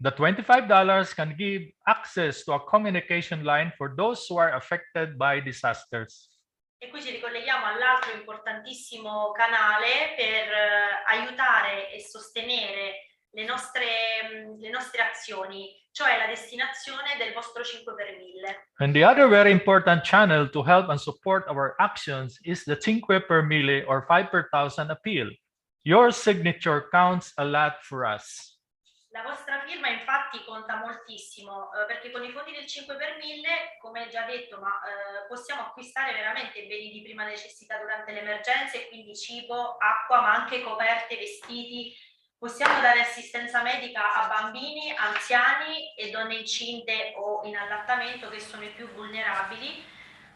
Speaker 4: The $25 can give access to a communication line for those who are affected by disasters.
Speaker 5: E qui ci ricolleghiamo all'altro importantissimo canale per aiutare e sostenere le nostre azioni, cioè la destinazione del vostro 5 per 1000.
Speaker 4: And the other very important channel to help and support our actions is the 5 per 1000 or 5 per 1000 appeal. Your signature counts a lot for us.
Speaker 5: La vostra firma infatti conta moltissimo perché con i fondi del 5 per 1000, come già detto, possiamo acquistare veramente beni di prima necessità durante le emergenze, quindi cibo, acqua, ma anche coperte, vestiti. Possiamo dare assistenza medica a bambini, anziani e donne incinte o in allattamento che sono i più vulnerabili.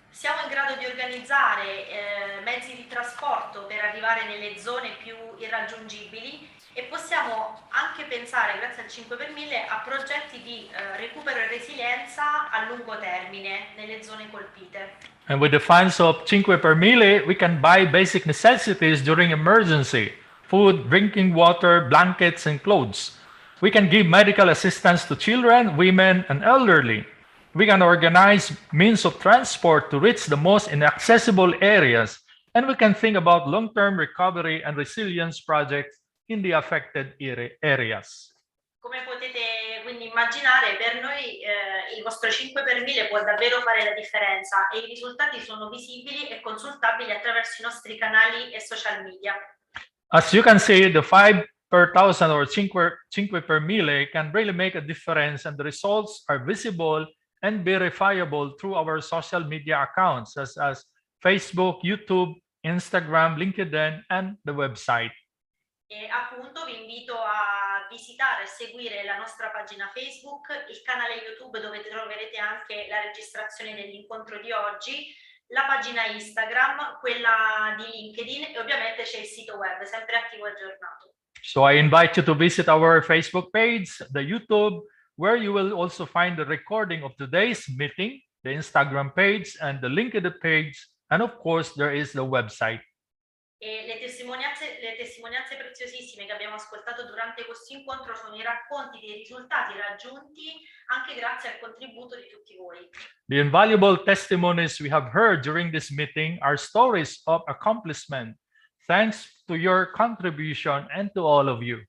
Speaker 5: Siamo in grado di organizzare mezzi di trasporto per arrivare nelle zone più irraggiungibili e possiamo anche pensare, grazie al 5 per 1000, a progetti di recupero e resilienza a lungo termine nelle zone colpite.
Speaker 4: And with the funds of 5 per 1000, we can buy basic necessities during emergency: food, drinking water, blankets, and clothes. We can give medical assistance to children, women, and elderly. We can organize means of transport to reach the most inaccessible areas, and we can think about long-term recovery and resilience projects in the affected areas.
Speaker 5: Come potete quindi immaginare, per noi il vostro 5 per 1000 può davvero fare la differenza e i risultati sono visibili e consultabili attraverso i nostri canali e social media.
Speaker 4: As you can see, the 5 per 1000 or 5 per 1000 can really make a difference, and the results are visible and verifiable through our social media accounts such as Facebook, YouTube, Instagram, LinkedIn, and the website.
Speaker 5: E appunto vi invito a visitare e seguire la nostra pagina Facebook, il canale YouTube dove troverete anche la registrazione dell'incontro di oggi, la pagina Instagram, quella di LinkedIn e ovviamente c'è il sito web, sempre attivo e aggiornato.
Speaker 4: So I invite you to visit our Facebook page, the YouTube, where you will also find the recording of today's meeting, the Instagram page, and the LinkedIn page, and of course there is the website.
Speaker 5: E le testimonianze preziosissime che abbiamo ascoltato durante questo incontro sono i racconti dei risultati raggiunti anche grazie al contributo di tutti voi.
Speaker 4: The invaluable testimonies we have heard during this meeting are stories of accomplishment, thanks to your contribution and to all of you.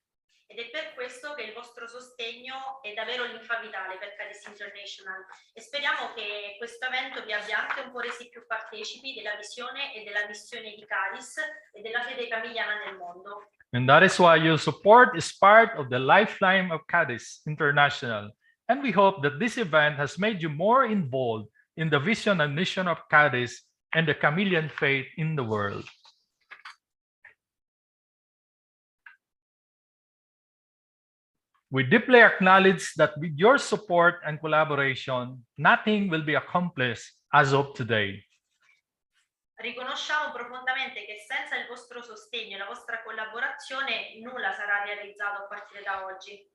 Speaker 5: Ed è per questo che il vostro sostegno è davvero linfa vitale per CADIS International e speriamo che questo evento vi abbia anche un po' resi più partecipi della visione e della missione di CADIS e della fede camilliana nel mondo.
Speaker 4: And that is why your support is part of the lifeline of CADIS International. And we hope that this event has made you more involved in the vision and mission of CADIS and the Camillian faith in the world. We deeply acknowledge that with your support and collaboration, nothing will be accomplished as of today.
Speaker 5: Riconosciamo profondamente che senza il vostro sostegno e la vostra collaborazione nulla sarà realizzato a partire da oggi.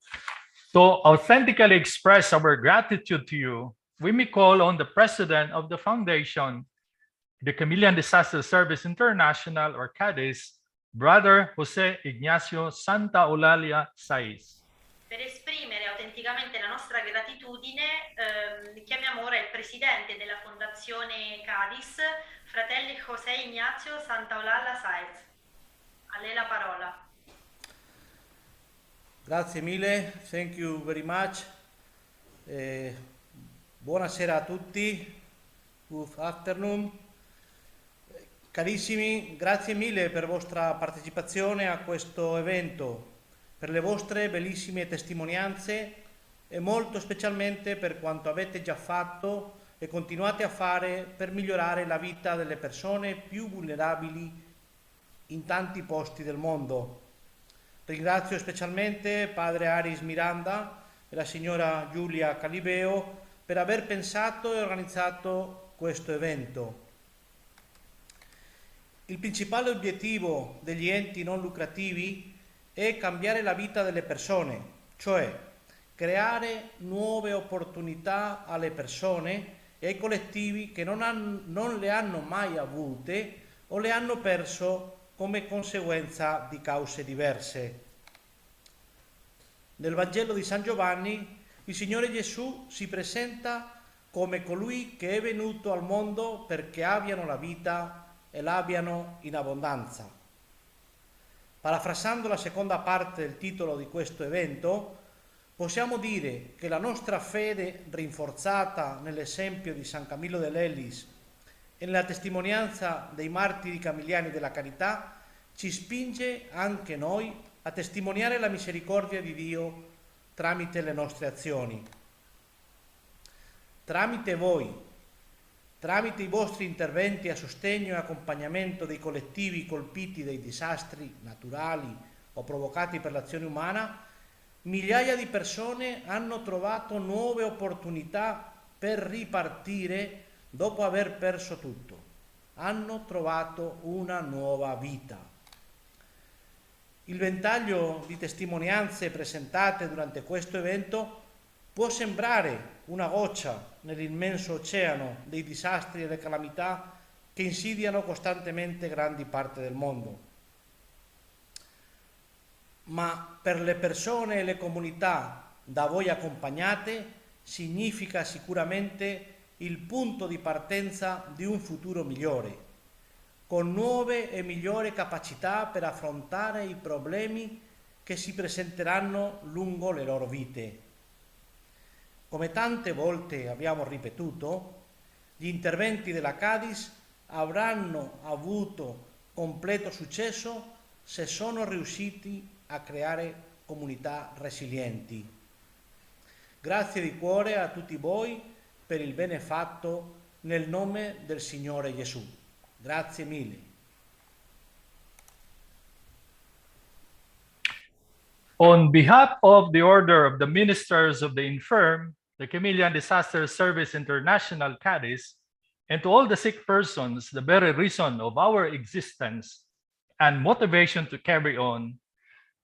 Speaker 4: To authentically express our gratitude to you, we may call on the president of the foundation, the Camillian Disaster Service International, or CADIS, Brother Jose Ignacio Santaolalla Saiz.
Speaker 5: Per esprimere autenticamente la nostra gratitudine, chiamiamo ora il presidente della fondazione CADIS, fratello José Ignacio Santaolalla Saiz. A lei la parola.
Speaker 1: Grazie mille, thank you very much. Buonasera a tutti, good afternoon. Carissimi, grazie mille per la vostra partecipazione a questo evento, per le vostre bellissime testimonianze e molto specialmente per quanto avete già fatto e continuate a fare per migliorare la vita delle persone più vulnerabili in tanti posti del mondo. Ringrazio specialmente Padre Aris Miranda e la signora Giulia Calibeo per aver pensato e organizzato questo evento. Il principale obiettivo degli enti non lucrativi è cambiare la vita delle persone, cioè creare nuove opportunità alle persone e ai collettivi che non le hanno mai avute o le hanno perso come conseguenza di cause diverse. Nel Vangelo di San Giovanni il Signore Gesù si presenta come colui che è venuto al mondo perché abbiano la vita e l'abbiano in abbondanza. Parafrasando la seconda parte del titolo di questo evento, possiamo dire che la nostra fede, rinforzata nell'esempio di San Camillo dell'Ellis e nella testimonianza dei Martiri Camilliani della Carità, ci spinge anche noi a testimoniare la misericordia di Dio tramite le nostre azioni. Tramite voi, tramite i vostri interventi a sostegno e accompagnamento dei collettivi colpiti dai disastri naturali o provocati per l'azione umana, migliaia di persone hanno trovato nuove opportunità per ripartire dopo aver perso tutto. Hanno trovato una nuova vita. Il ventaglio di testimonianze presentate durante questo evento può sembrare una goccia nell'immenso oceano dei disastri e delle calamità che insidiano costantemente grandi parti del mondo. Ma per le persone e le comunità da voi accompagnate significa sicuramente il punto di partenza di un futuro migliore, con nuove e migliori capacità per affrontare i problemi che si presenteranno lungo le loro vite. Come tante volte abbiamo ripetuto, gli interventi della CADIS avranno avuto completo successo se sono riusciti a creare comunità resilienti. Grazie di cuore a tutti voi per il bene fatto nel nome del Signore Gesù. Grazie mille.
Speaker 4: On behalf of the Order of the Ministers of the Infirm, the Camillian Disaster Service International CADIS, and to all the sick persons, the very reason of our existence and motivation to carry on,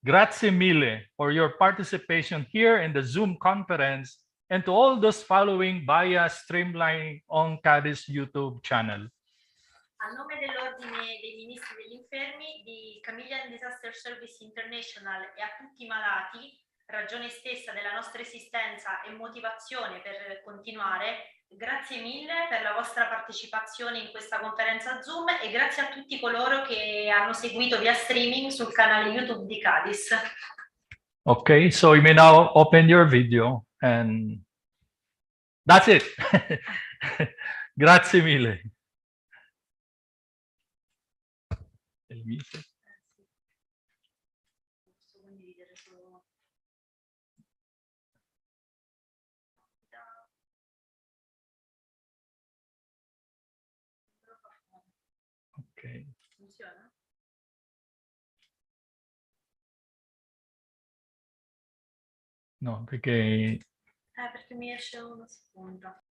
Speaker 4: grazie mille for your participation here in the Zoom conference and to all those following via streamlining on CADIS YouTube channel.
Speaker 5: A nome dell'Ordine dei Ministri degli Infermi, di Camillian Disaster Service International e a tutti i malati, ragione stessa della nostra esistenza e motivazione per continuare, grazie mille per la vostra partecipazione in questa conferenza Zoom e grazie a tutti coloro che hanno seguito via streaming sul canale YouTube di CADIS.
Speaker 4: Okay, so you may now open your video and that's it. Grazie mille. El mise. Ok.
Speaker 5: Funziona?
Speaker 4: No, perché
Speaker 5: Perché mi esce una seconda.